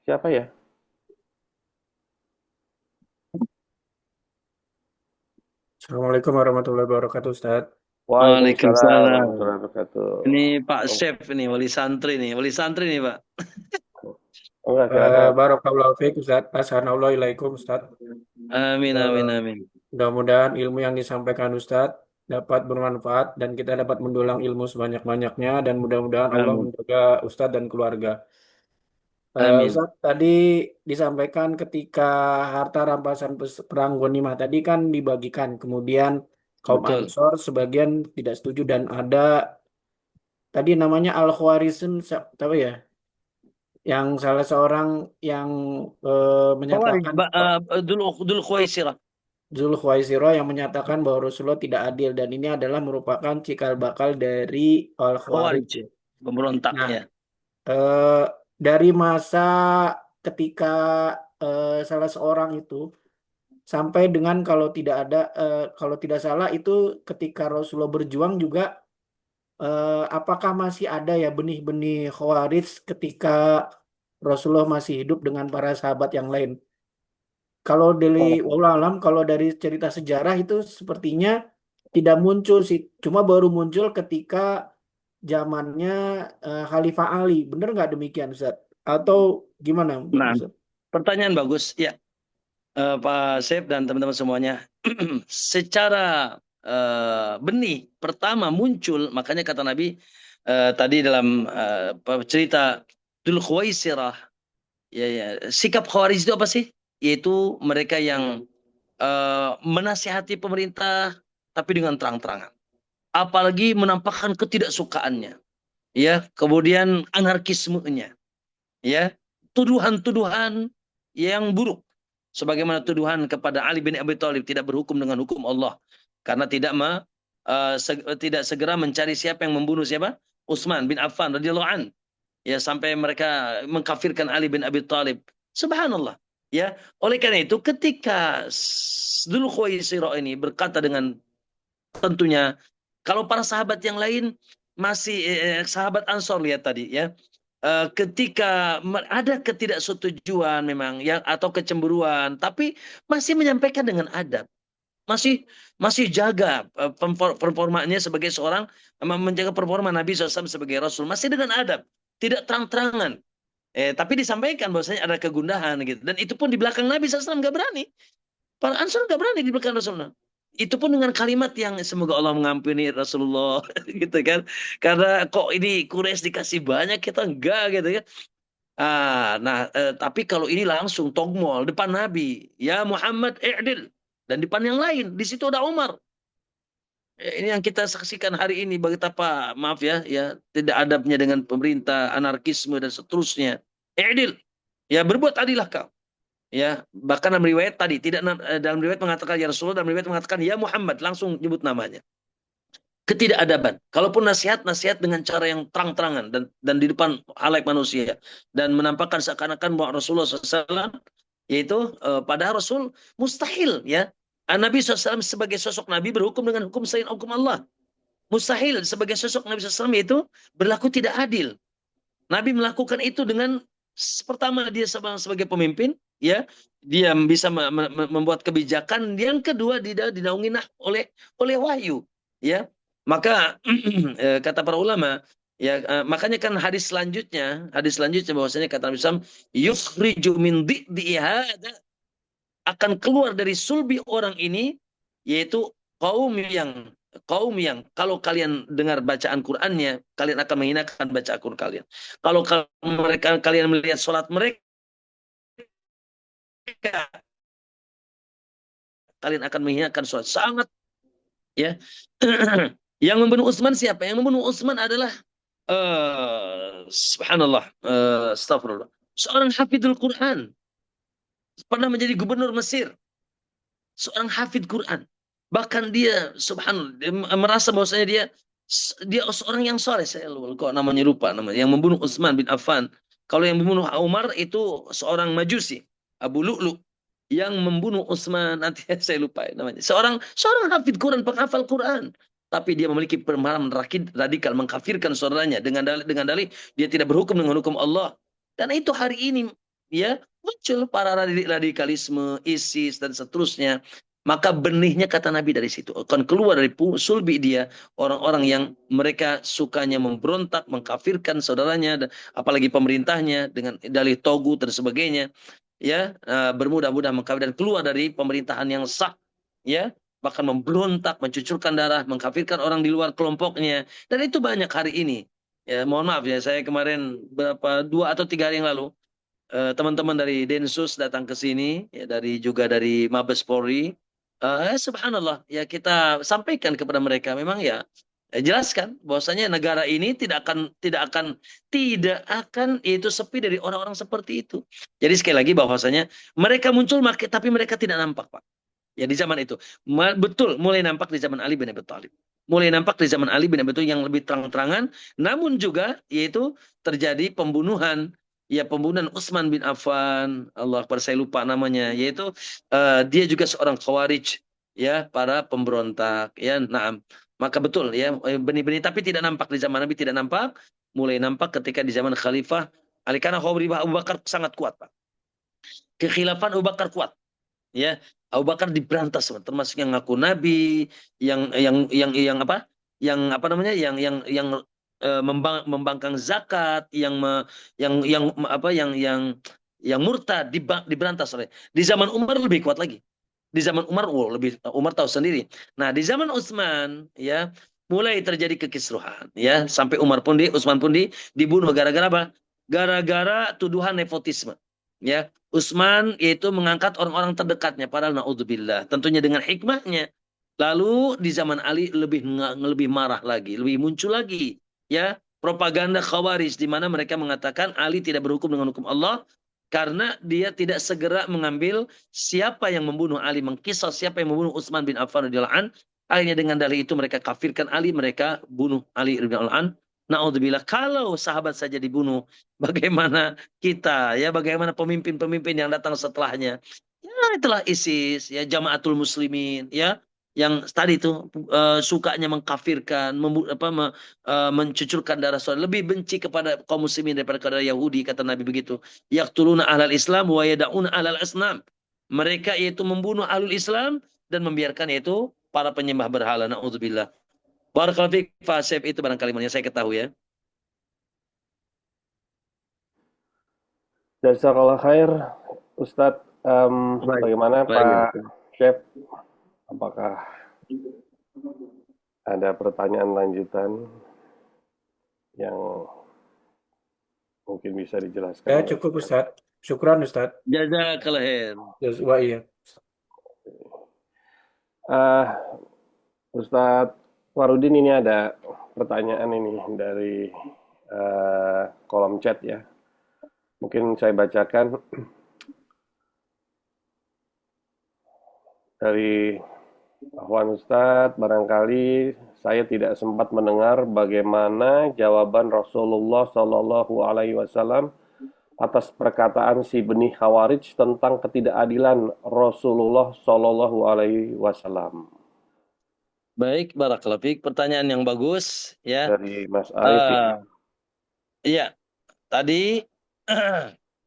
siapa ya? Assalamualaikum warahmatullahi wabarakatuh, Ustaz. Waalaikumsalam Waalaikumsalam. warahmatullahi wabarakatuh. Ini Pak Chef ini, wali santri nih Pak. Enggak, silakan. Barakallahu fiik, Ustaz. Assalamualaikum, Ustaz. Amin, amin, Eh, amin. Mudah-mudahan ilmu yang disampaikan Ustaz dapat bermanfaat dan kita dapat mendulang ilmu sebanyak-banyaknya, dan mudah-mudahan Allah Amin, menjaga Ustaz dan keluarga. amin. Ustaz, tadi disampaikan ketika harta rampasan perang Ghanimah tadi kan dibagikan, kemudian kaum Betul. Ansor sebagian tidak setuju dan ada tadi namanya Al-Khwarizm, tahu ya? Yang salah seorang yang Khawarij, menyatakan Dzul Khuwaisirah. Zulkhuwaisiro yang menyatakan bahwa Rasulullah tidak adil dan ini adalah merupakan cikal bakal dari Al-Khawarij. Khawarij, pemberontak Nah, ya. eh, dari masa ketika salah seorang itu sampai dengan kalau tidak salah itu ketika Rasulullah berjuang juga apakah masih ada ya benih-benih Khawarij ketika Rasulullah masih hidup dengan para sahabat yang lain. Kalau dari Oh. wallahu alam, kalau dari cerita sejarah itu sepertinya tidak muncul sih, cuma baru muncul ketika zamannya Khalifah Ali. Bener nggak demikian, Ustaz? Atau gimana, Nah, Ustaz? pertanyaan bagus. Ya, Pak Sep dan teman-teman semuanya. Secara benih pertama muncul, makanya kata Nabi tadi dalam cerita Dzul Khuwaisirah, ya, ya, sikap Khawarij itu apa sih? Yaitu mereka yang menasihati pemerintah tapi dengan terang-terangan. Apalagi menampakkan ketidaksukaannya, ya, kemudian anarkismenya, ya, tuduhan-tuduhan yang buruk sebagaimana tuduhan kepada Ali bin Abi Thalib tidak berhukum dengan hukum Allah karena tidak segera mencari siapa yang membunuh siapa, Utsman bin Affan radhiyallahu an, ya, sampai mereka mengkafirkan Ali bin Abi Thalib. Subhanallah, ya. Oleh karena itu ketika Dzulkhuwaisirah ini berkata dengan tentunya, kalau para sahabat yang lain masih sahabat Ansor, lihat tadi ya, ketika ada ketidaksetujuan memang ya atau kecemburuan, tapi masih menyampaikan dengan adab, masih masih jaga performanya sebagai seorang, menjaga performa Nabi SAW sebagai Rasul, masih dengan adab, tidak terang-terangan. Tapi disampaikan bahwasanya ada kegundahan gitu, dan itu pun di belakang Nabi SAW nggak berani. Para Ansor nggak berani di belakang Rasulullah. Itu pun dengan kalimat yang semoga Allah mengampuni Rasulullah, gitu kan? Karena kok ini Quraisy dikasih banyak, kita enggak, gitu kan? Tapi kalau ini langsung togmol depan Nabi, ya Muhammad i'dil, dan depan yang lain, di situ ada Umar. Ini yang kita saksikan hari ini, betapa maaf ya, ya tidak adabnya dengan pemerintah, anarkisme dan seterusnya. I'dil, ya berbuat adillah kau. Ya, bahkan dalam riwayat tadi tidak, dalam riwayat mengatakan ya Rasulullah, dalam riwayat mengatakan ya Muhammad, langsung nyebut namanya. Ketidakadaban. Kalaupun nasihat dengan cara yang terang-terangan dan di depan halayak manusia dan menampakkan seakan-akan bahwa Rasulullah SAW, yaitu padahal Rasul mustahil ya. Nabi SAW sebagai sosok Nabi berhukum dengan hukum selain hukum Allah. Mustahil sebagai sosok Nabi SAW itu berlaku tidak adil. Nabi melakukan itu dengan pertama dia sebagai pemimpin, ya, dia bisa membuat kebijakan. Yang kedua dia dinaungi oleh wahyu, ya. Maka kata para ulama, ya, makanya kan hadis selanjutnya bahwasanya kata Nabi SAW, yukhriju min dhi'i hada, akan keluar dari sulbi orang ini, yaitu kaum yang kalau kalian dengar bacaan Qur'annya, kalian akan menghinakan bacaan Qur'an kalian. Kalau kalian melihat sholat mereka, kalian akan menghinakan sholat. Sangat, ya. Yang membunuh Utsman siapa? Yang membunuh Utsman adalah subhanallah, astagfirullah, seorang hafidul Quran, pernah menjadi gubernur Mesir, seorang hafid Quran. Bahkan dia subhanallah, dia merasa bahwasanya dia seorang yang soleh. Saya kok namanya lupa namanya, yang membunuh Utsman bin Affan. Kalau yang membunuh Umar itu seorang Majusi, Abu Lu'lu. Yang membunuh Utsman nanti saya lupa namanya. Seorang hafid Quran, penghafal Quran. Tapi dia memiliki pemahaman radikal, mengkafirkan saudaranya dengan dalih dia tidak berhukum dengan hukum Allah. Dan itu hari ini, ya, muncul para radikalisme, ISIS dan seterusnya. Maka benihnya kata Nabi dari situ akan keluar dari sulbi dia orang-orang yang mereka sukanya memberontak, mengkafirkan saudaranya, dan apalagi pemerintahnya dengan dalih togut dan sebagainya, ya, bermudah-mudah mengkafir dan keluar dari pemerintahan yang sah, ya, bahkan memberontak, mencucurkan darah, mengkafirkan orang di luar kelompoknya, dan itu banyak hari ini. Ya, mohon maaf ya, saya kemarin 2 atau 3 hari yang lalu, teman-teman dari Densus datang ke sini, ya, juga dari Mabes Polri. Subhanallah, ya, kita sampaikan kepada mereka, memang ya, jelaskan bahwasanya negara ini tidak akan itu sepi dari orang-orang seperti itu. Jadi sekali lagi bahwasanya mereka muncul tapi mereka tidak nampak, Pak. Ya di zaman itu. Betul, mulai nampak di zaman Ali bin Abi Thalib. Mulai nampak di zaman Ali bin Abi Thalib yang lebih terang-terangan, namun juga yaitu terjadi pembunuhan, ya pembunuhan Utsman bin Affan, Allah Akbar, saya lupa namanya, yaitu dia juga seorang khawarij, ya para pemberontak, ya. Nah, maka betul ya benih-benih tapi tidak nampak di zaman Nabi, tidak nampak, mulai nampak ketika di zaman Khalifah Ali, karena Khalifah Abu Bakar sangat kuat, Pak. Kekhilafan Abu Bakar kuat. Ya, Abu Bakar diberantas, termasuk yang ngaku nabi, yang apa? Yang apa namanya? Membangkang zakat, yang murtad diberantas oleh. Di zaman Umar lebih kuat lagi. Di zaman Umar Umar tahu sendiri. Nah, di zaman Utsman ya mulai terjadi kekisruhan ya, sampai Utsman pun dibunuh gara-gara apa? Gara-gara tuduhan nepotisme. Ya, Utsman yaitu mengangkat orang-orang terdekatnya, padahal naudzubillah, tentunya dengan hikmahnya. Lalu di zaman Ali lebih marah lagi, lebih muncul lagi ya propaganda Khawarij di mana mereka mengatakan Ali tidak berhukum dengan hukum Allah karena dia tidak segera mengambil siapa yang membunuh Ali, mengkisah siapa yang membunuh Utsman bin Affan radhiyallahu an. Akhirnya dengan dalih itu mereka kafirkan Ali, mereka bunuh Ali radhiyallahu an. Naudzubillah, kalau sahabat saja dibunuh, bagaimana kita ya, bagaimana pemimpin-pemimpin yang datang setelahnya? Ya itulah ISIS, ya Jamaatul Muslimin, ya yang tadi itu sukanya mengkafirkan, mencucurkan darah saudara, lebih benci kepada kaum muslimin daripada kepada Yahudi, kata Nabi begitu. Yaqtuluna ahlal Islam wa yada'una ahlal asnam. Mereka yaitu membunuh ahlul Islam dan membiarkan yaitu para penyembah berhala. Na'udzubillah. Barakallahu fiik, Fasif, itu barangkali yang saya ketahui ya. Jazakallah khair, Ustadz. Bagaimana Pak Chef? Apakah ada pertanyaan lanjutan yang mungkin bisa dijelaskan? Ya, cukup Ustadz. Syukran Ustadz. Jazakallah khair. Wah, iya. Ustadz Farudin, ini ada pertanyaan ini dari kolom chat ya. Mungkin saya bacakan dari Ahwan Ustadz. Barangkali saya tidak sempat mendengar bagaimana jawaban Rasulullah Shallallahu Alaihi Wasallam atas perkataan si benih Khawarij tentang ketidakadilan Rasulullah Shallallahu Alaihi Wasallam. Baik, barakallahu fiik. Pertanyaan yang bagus ya. Dari Mas Arif. Iya, tadi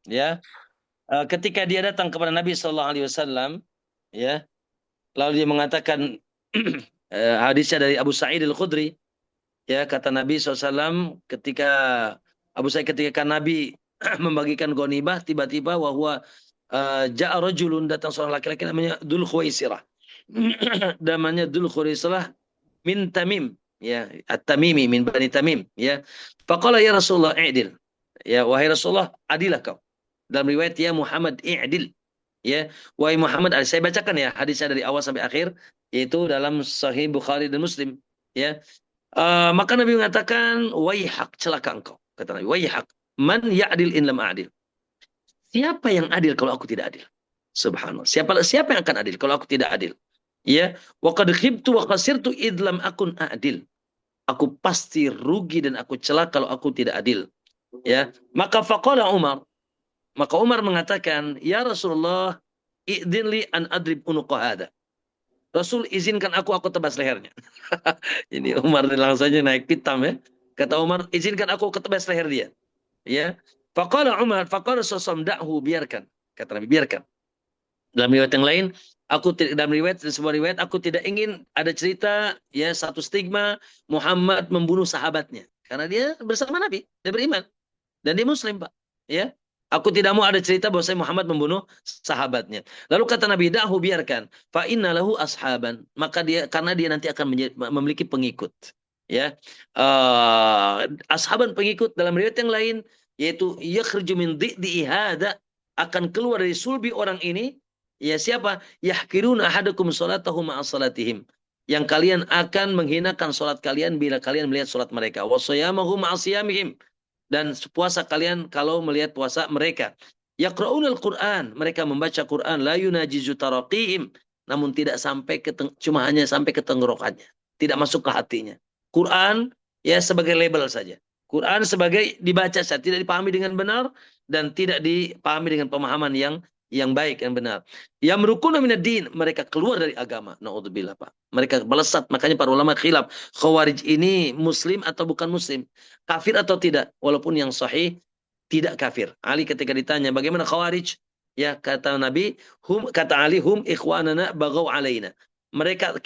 ya ketika dia datang kepada Nabi Shallallahu Alaihi Wasallam, ya, lalu dia mengatakan hadisnya dari Abu Sa'id Al-Khudri, ya, kata Nabi SAW ketika Nabi membagikan ghanimah, tiba-tiba wahwa ja'a rajulun, datang seorang laki-laki namanya Dzul Khuwaisirah. Namanya Dzul Khuwaisirah min Tamim, ya, At-Tamimi min Bani Tamim, ya. Faqala ya Rasulullah i'dil. Ya, wahai Rasulullah, adilah kau. Dalam riwayat ya Muhammad i'dil. Ya, wahai Muhammad, saya bacakan ya hadisnya dari awal sampai akhir, yaitu dalam Sahih Bukhari dan Muslim, ya. Maka Nabi mengatakan, waihak, celaka engkau, kata Nabi, waihak, man ya'dil in lam a'dil. Siapa yang adil kalau aku tidak adil? Subhanallah. Siapa yang akan adil kalau aku tidak adil? Ya, wa qad khibtu wa khasirtu id lam akun adil. Aku pasti rugi dan aku celaka kalau aku tidak adil. Ya, maka faqala Umar. Maka Umar mengatakan, ya Rasulullah, idzinli an adrib unuqa hada. Rasul, izinkan aku tebas lehernya. Ini Umar langsung saja naik pitam ya. Kata Umar, izinkan aku tebas leher dia. Ya. Faqala Umar, faqala Rasulullah, da'hu, biarkan. Kata Nabi, biarkan. Dalam riwayat yang lain, sebuah riwayat, aku tidak ingin ada cerita ya satu stigma Muhammad membunuh sahabatnya. Karena dia bersama Nabi, dia beriman. Dan dia muslim, Pak. Ya. Aku tidak mau ada cerita bahwa Muhammad membunuh sahabatnya. Lalu kata Nabi, da'hu, biarkan. Fa inna lahu ashaban. Maka karena dia nanti akan memiliki pengikut. Ya. Ashaban, pengikut, dalam riwayat yang lain, yaitu yakhruju min dhi'i hada, akan keluar dari sulbi orang ini. Ya, siapa? Yahkiruna ahadakum salatahu ma'a salatihim. yang kalian akan menghinakan salat kalian bila kalian melihat salat mereka. Wa shiyamahum ma'asiyamihim, dan puasa kalian kalau melihat puasa mereka. Yaqra'unal Qur'an, mereka membaca Quran, la yunajizu taraqihim, namun tidak sampai cuma hanya sampai ke tenggorokannya, tidak masuk ke hatinya. Quran ya sebagai label saja. Quran sebagai dibaca saja, tidak dipahami dengan benar dan tidak dipahami dengan pemahaman yang baik dan benar. Yamrukuna minad din, mereka keluar dari agama. Naudzubillah, Pak. Mereka melesat, makanya para ulama khilaf, Khawarij ini muslim atau bukan muslim? Kafir atau tidak? Walaupun yang sahih tidak kafir. Ali ketika ditanya bagaimana Khawarij, ya kata Nabi, kata Ali, hum ikhwanana bagaw alaina. Mereka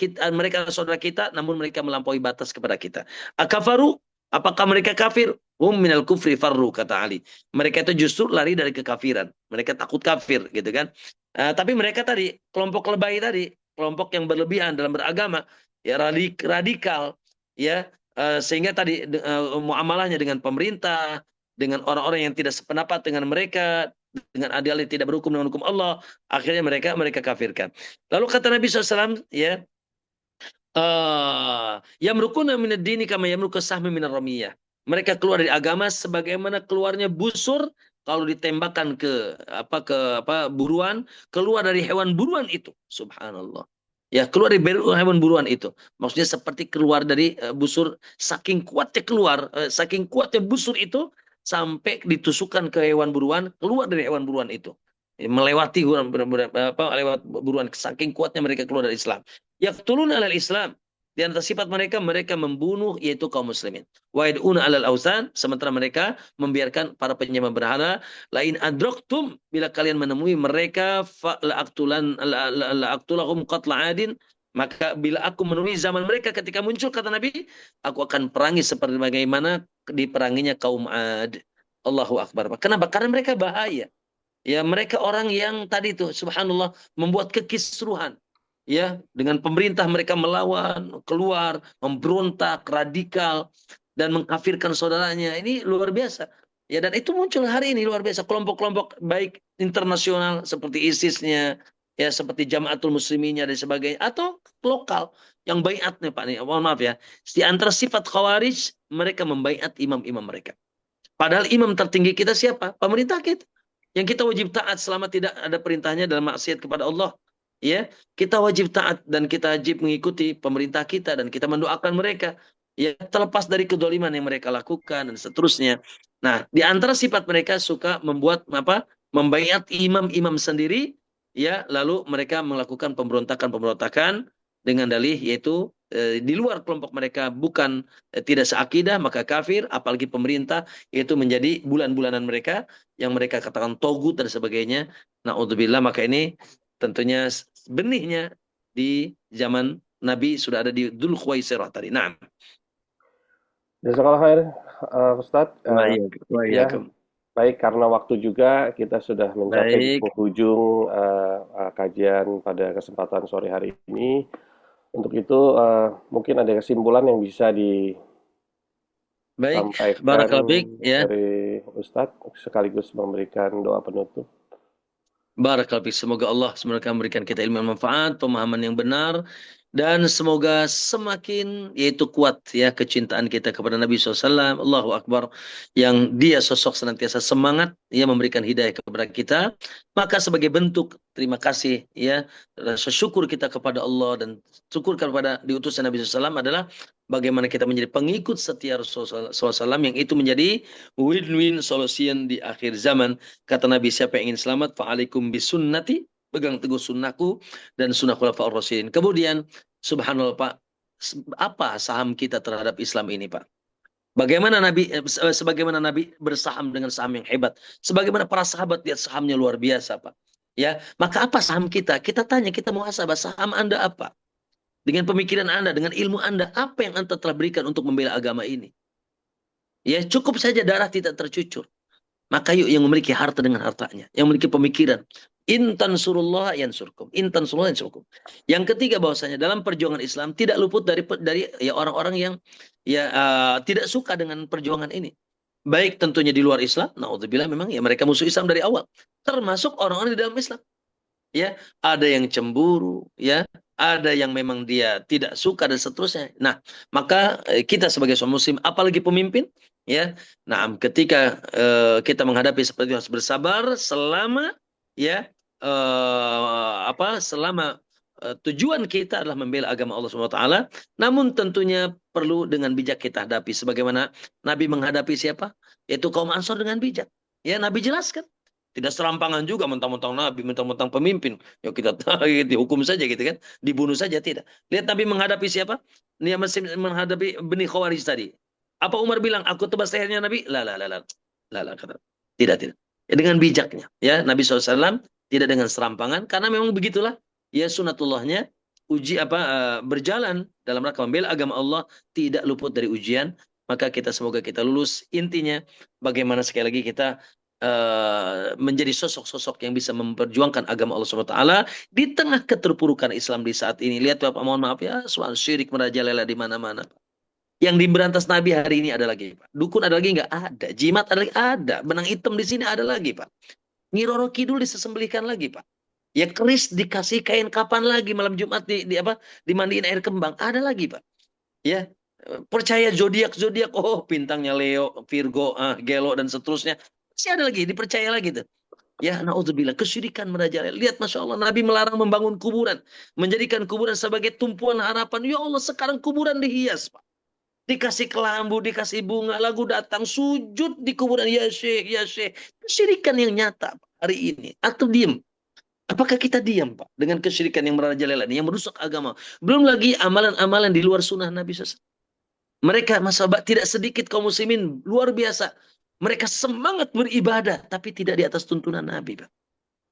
saudara kita, namun mereka melampaui batas kepada kita. Akafaru, apakah mereka kafir? Hum minal kufri farru, kata Ali. Mereka itu justru lari dari kekafiran. Mereka takut kafir, gitu kan? Tapi mereka tadi, kelompok lebay tadi, kelompok yang berlebihan dalam beragama, ya radikal, ya sehingga tadi muamalahnya dengan pemerintah, dengan orang-orang yang tidak sependapat dengan mereka, dengan adil tidak berhukum dengan hukum Allah, akhirnya mereka kafirkan. Lalu kata Nabi SAW, ya, yamrukuna minad dini kama yamruku sahmi minar ramiyah. Mereka keluar dari agama sebagaimana keluarnya busur kalau ditembakkan ke buruan, keluar dari hewan buruan itu. Subhanallah. Ya, keluar dari hewan buruan itu. Maksudnya seperti keluar dari busur, saking kuatnya saking kuatnya busur itu sampai ditusukkan ke hewan buruan, keluar dari hewan buruan itu. Melewati lewat buruan, saking kuatnya mereka keluar dari Islam. Yaqtulun alal Islam. Di antara sifat mereka membunuh yaitu kaum muslimin. Wa yad'una alal ausan, sementara mereka membiarkan para penyembah berhala. Lain adraktum, bila kalian menemui mereka la'aktulahum qatla adin, maka bila aku menemui zaman mereka ketika muncul, kata Nabi, aku akan perangi seperti bagaimana diperanginya kaum Ad. Allahu Akbar. Kenapa? Karena mereka bahaya. Ya, mereka orang yang tadi itu subhanallah membuat kekisruhan. Ya, dengan pemerintah mereka melawan, keluar, memberontak, radikal, dan mengkafirkan saudaranya. Ini luar biasa. Ya, dan itu muncul hari ini luar biasa. Kelompok-kelompok baik internasional seperti ISIS-nya, ya seperti Jamaatul Musliminnya dan sebagainya, atau lokal yang baiatnya, Pak. Nih, mohon maaf ya. Di antara sifat Khawarij, mereka membaiat imam-imam mereka. Padahal imam tertinggi kita siapa? Pemerintah kita. Yang kita wajib taat selama tidak ada perintahnya dalam maksiat kepada Allah. Ya, kita wajib taat dan kita wajib mengikuti pemerintah kita dan kita mendoakan mereka. Ya, terlepas dari kedoliman yang mereka lakukan dan seterusnya. Nah, di antara sifat mereka suka membaiat imam-imam sendiri, ya, lalu mereka melakukan pemberontakan-pemberontakan dengan dalih yaitu di luar kelompok mereka bukan tidak seakidah maka kafir, apalagi pemerintah, yaitu menjadi bulan-bulanan mereka yang mereka katakan togut dan sebagainya. Na'udzubillah, maka ini tentunya benihnya di zaman Nabi sudah ada di Dzul Khuwaisirah tadi. Nah. Jazakallah khair, Ustadz. Ya, baik, karena waktu juga kita sudah mencapai di penghujung kajian pada kesempatan sore hari ini. Untuk itu mungkin ada kesimpulan yang bisa disampaikan dari Ustadz sekaligus memberikan doa penutup. Barakallahu, semoga Allah memberikan kita ilmu yang manfaat, pemahaman yang benar, dan semoga semakin yaitu kuat ya kecintaan kita kepada Nabi SAW. Allahu Akbar, yang dia sosok senantiasa semangat ya memberikan hidayah kepada kita. Maka sebagai bentuk terima kasih ya, rasa syukur kita kepada Allah dan syukur kepada diutusnya Nabi SAW adalah bagaimana kita menjadi pengikut setia Rasulullah SAW, yang itu menjadi win-win solution di akhir zaman. Kata Nabi, siapa yang ingin selamat, fa'alaikum bisunnati, pegang teguh sunnahku dan sunnah khulafaur rasyidin. Kemudian, subhanallah Pak, apa saham kita terhadap Islam ini Pak? Sebagaimana Nabi bersaham dengan saham yang hebat, sebagaimana para sahabat lihat sahamnya luar biasa Pak. Ya, maka apa saham kita? Kita tanya, kita muhasabah, saham Anda apa? Dengan pemikiran Anda, dengan ilmu Anda, apa yang Anda telah berikan untuk membela agama ini? Ya, cukup saja darah tidak tercucur. Maka yuk yang memiliki harta dengan hartanya, yang memiliki pemikiran. In tansurullah yansurkum. In tansurullah yansurkum. Yang ketiga bahwasanya dalam perjuangan Islam tidak luput dari ya orang-orang yang tidak suka dengan perjuangan ini. Baik tentunya di luar Islam, naudzubillah, memang ya mereka musuh Islam dari awal. Termasuk orang-orang di dalam Islam. Ya, ada yang cemburu, ya, ada yang memang dia tidak suka dan seterusnya. Nah, maka kita sebagai seorang muslim, apalagi pemimpin, ya, nah, ketika kita menghadapi seperti itu harus bersabar selama ya selama tujuan kita adalah membela agama Allah Subhanahu wa taala, namun tentunya perlu dengan bijak kita hadapi sebagaimana Nabi menghadapi siapa? Yaitu kaum Ansor dengan bijak. Ya, Nabi jelaskan. Tidak serampangan juga mentang-mentang Nabi, mentang-mentang pemimpin. Ya kita dihukum saja gitu kan. Dibunuh saja, tidak. Lihat Nabi menghadapi siapa? Dia masih menghadapi Bani Khawarij tadi. Apa Umar bilang, aku tebas lehernya Nabi? Kata. Tidak, tidak. Ya, dengan bijaknya. Ya, Nabi SAW tidak dengan serampangan. Karena memang begitulah. Ya, sunatullahnya. Berjalan dalam rangka membela agama Allah. Tidak luput dari ujian. Maka semoga kita lulus. Intinya, bagaimana sekali lagi kita menjadi sosok-sosok yang bisa memperjuangkan agama Allah SWT di tengah keterpurukan Islam di saat ini. Lihat Bapak, mohon maaf ya, soal syirik merajalela di mana-mana. Yang diberantas Nabi hari ini ada lagi, Pak. Dukun ada lagi nggak? Ada. Jimat ada lagi? Ada. Benang hitam di sini ada lagi, Pak. Nyi Kidul disembelihkan lagi, Pak. Ya, keris dikasih kain kapan lagi malam Jumat dimandiin air kembang? Ada lagi, Pak. Ya, percaya zodiak, oh bintangnya Leo, Virgo, Gelo dan seterusnya. Masih ada lagi, dipercaya lagi tuh. Ya, naudzubillah, kesyirikan merajalela. Lihat, Masya Allah, Nabi melarang membangun kuburan. Menjadikan kuburan sebagai tumpuan harapan. Ya Allah, sekarang kuburan dihias, Pak. Dikasih kelambu, dikasih bunga, lagu datang, sujud di kuburan. Ya Syekh, ya Syekh. Kesyirikan yang nyata Pak, hari ini. Atau diam. Apakah kita diam, Pak? Dengan kesyirikan yang merajalela ini, yang merusak agama. Belum lagi amalan-amalan di luar sunnah Nabi SAW. Mereka, masalah tidak sedikit kaum muslimin, luar biasa. Mereka semangat beribadah, tapi tidak di atas tuntunan Nabi, Pak.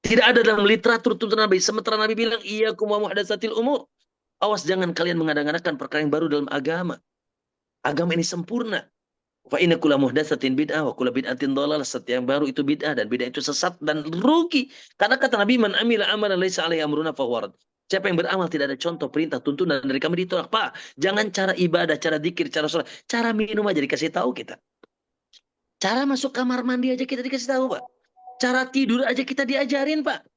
Tidak ada dalam literatur tuntunan Nabi. Sementara Nabi bilang, iyyakum wa muhdatsatil umur. Awas, jangan kalian mengadakan perkara yang baru dalam agama. Agama ini sempurna. Fa inna kulla muhdatsatin bid'ah wa kulla bid'atin dhalalah. Setiap yang baru itu bid'ah dan bid'ah itu sesat dan rugi. Karena kata Nabi, man amila amalan laisa alaihi amruna fahuwa rad. Siapa yang beramal tidak ada contoh perintah tuntunan dari kami ditolak. Pak, jangan cara ibadah, cara zikir, cara sholat, cara minum aja dikasih tahu kita. Cara masuk kamar mandi aja kita dikasih tahu, Pak. Cara tidur aja kita diajarin, Pak.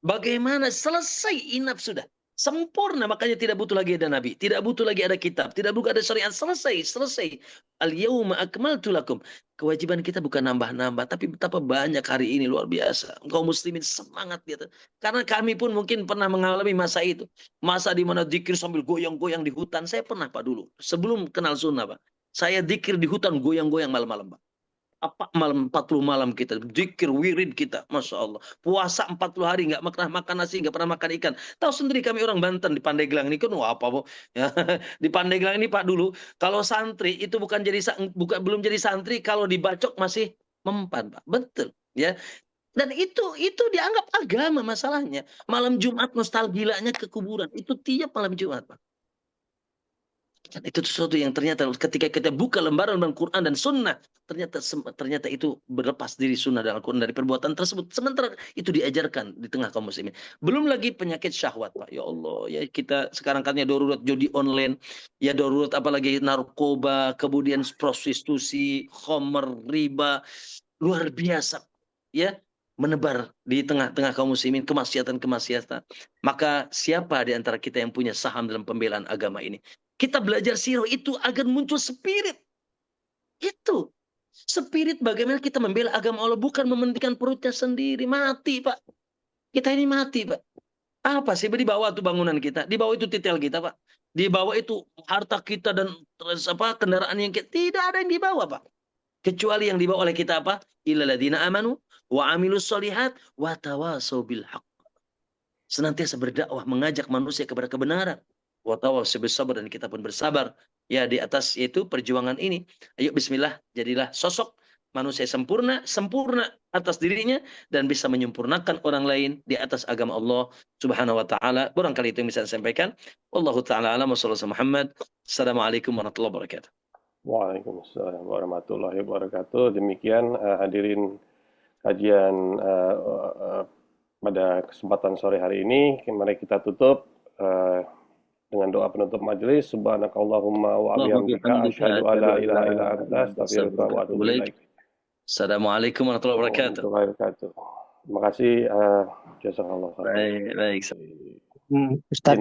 Bagaimana selesai inap sudah. Sempurna, makanya tidak butuh lagi ada nabi, tidak butuh lagi ada kitab, tidak butuh ada syariat, selesai. Al-yauma akmaltu lakum. Kewajiban kita bukan nambah-nambah, tapi betapa banyak hari ini, luar biasa. Kaum muslimin semangat gitu. Karena kami pun mungkin pernah mengalami masa itu. Masa di mana zikir sambil goyang-goyang di hutan. Saya pernah, Pak, dulu. Sebelum kenal sunnah, Pak. Saya zikir di hutan goyang-goyang malam-malam, Pak. Malam 40 malam kita zikir wirid kita, Masya Allah, puasa 40 hari nggak pernah makan nasi, nggak pernah makan ikan. Tahu sendiri kami orang Banten di Pandeglang ini kan apa bu ya, di Pandeglang ini Pak, dulu kalau santri itu belum jadi santri, kalau dibacok masih mempan, Pak, betul ya. Dan itu dianggap agama. Masalahnya malam Jumat nostalgianya ke kuburan itu tiap malam Jumat, Pak. Itu sesuatu yang ternyata ketika kita buka lembaran Quran dan Sunnah, ternyata itu berlepas diri Sunnah dan Al-Quran dari perbuatan tersebut. Sementara itu diajarkan di tengah kaum muslimin. Belum lagi penyakit syahwat, Pak. Ya Allah, ya kita sekarang kan ya darurat judi online, ya darurat apalagi narkoba, kemudian prostitusi, khamr, riba, luar biasa, ya, menebar di tengah-tengah kaum muslimin kemaksiatan. Maka siapa di antara kita yang punya saham dalam pembelaan agama ini? Kita belajar sirah itu agar muncul spirit. Itu. Spirit bagaimana kita membela agama Allah, bukan mementingkan perutnya sendiri. Mati, Pak. Kita ini mati, Pak. Apa sih di bawah itu bangunan kita? Di bawah itu titel kita, Pak. Di bawah itu harta kita dan kendaraan yang kita. Tidak ada yang dibawa, Pak. Kecuali yang dibawa oleh kita apa? Illal ladzina amanu wa amilus solihat wa tawasau bil haqq. Senantiasa berdakwah, mengajak manusia kepada kebenaran. Wa tawasau bis sabr, dan kita pun bersabar ya di atas itu perjuangan ini. Ayo bismillah, jadilah sosok manusia sempurna atas dirinya dan bisa menyempurnakan orang lain di atas agama Allah Subhanahu wa taala. Barangkali itu yang bisa saya sampaikan. Wallahu taala alam wa sallallahu Muhammad. Assalamualaikum warahmatullahi wabarakatuh. Waalaikumsalam warahmatullahi wabarakatuh. Demikian hadirin kajian pada kesempatan sore hari ini. Mari kita tutup dengan doa penutup majelis. Subhanakallahumma wa bihamdika asyhadu an la ilaha illa anta astaghfiruka wa atubu ilaik. Assalamualaikum warahmatullahi wabarakatuh. Terima kasih, jazakallahu khairan. Baik. Ustaz,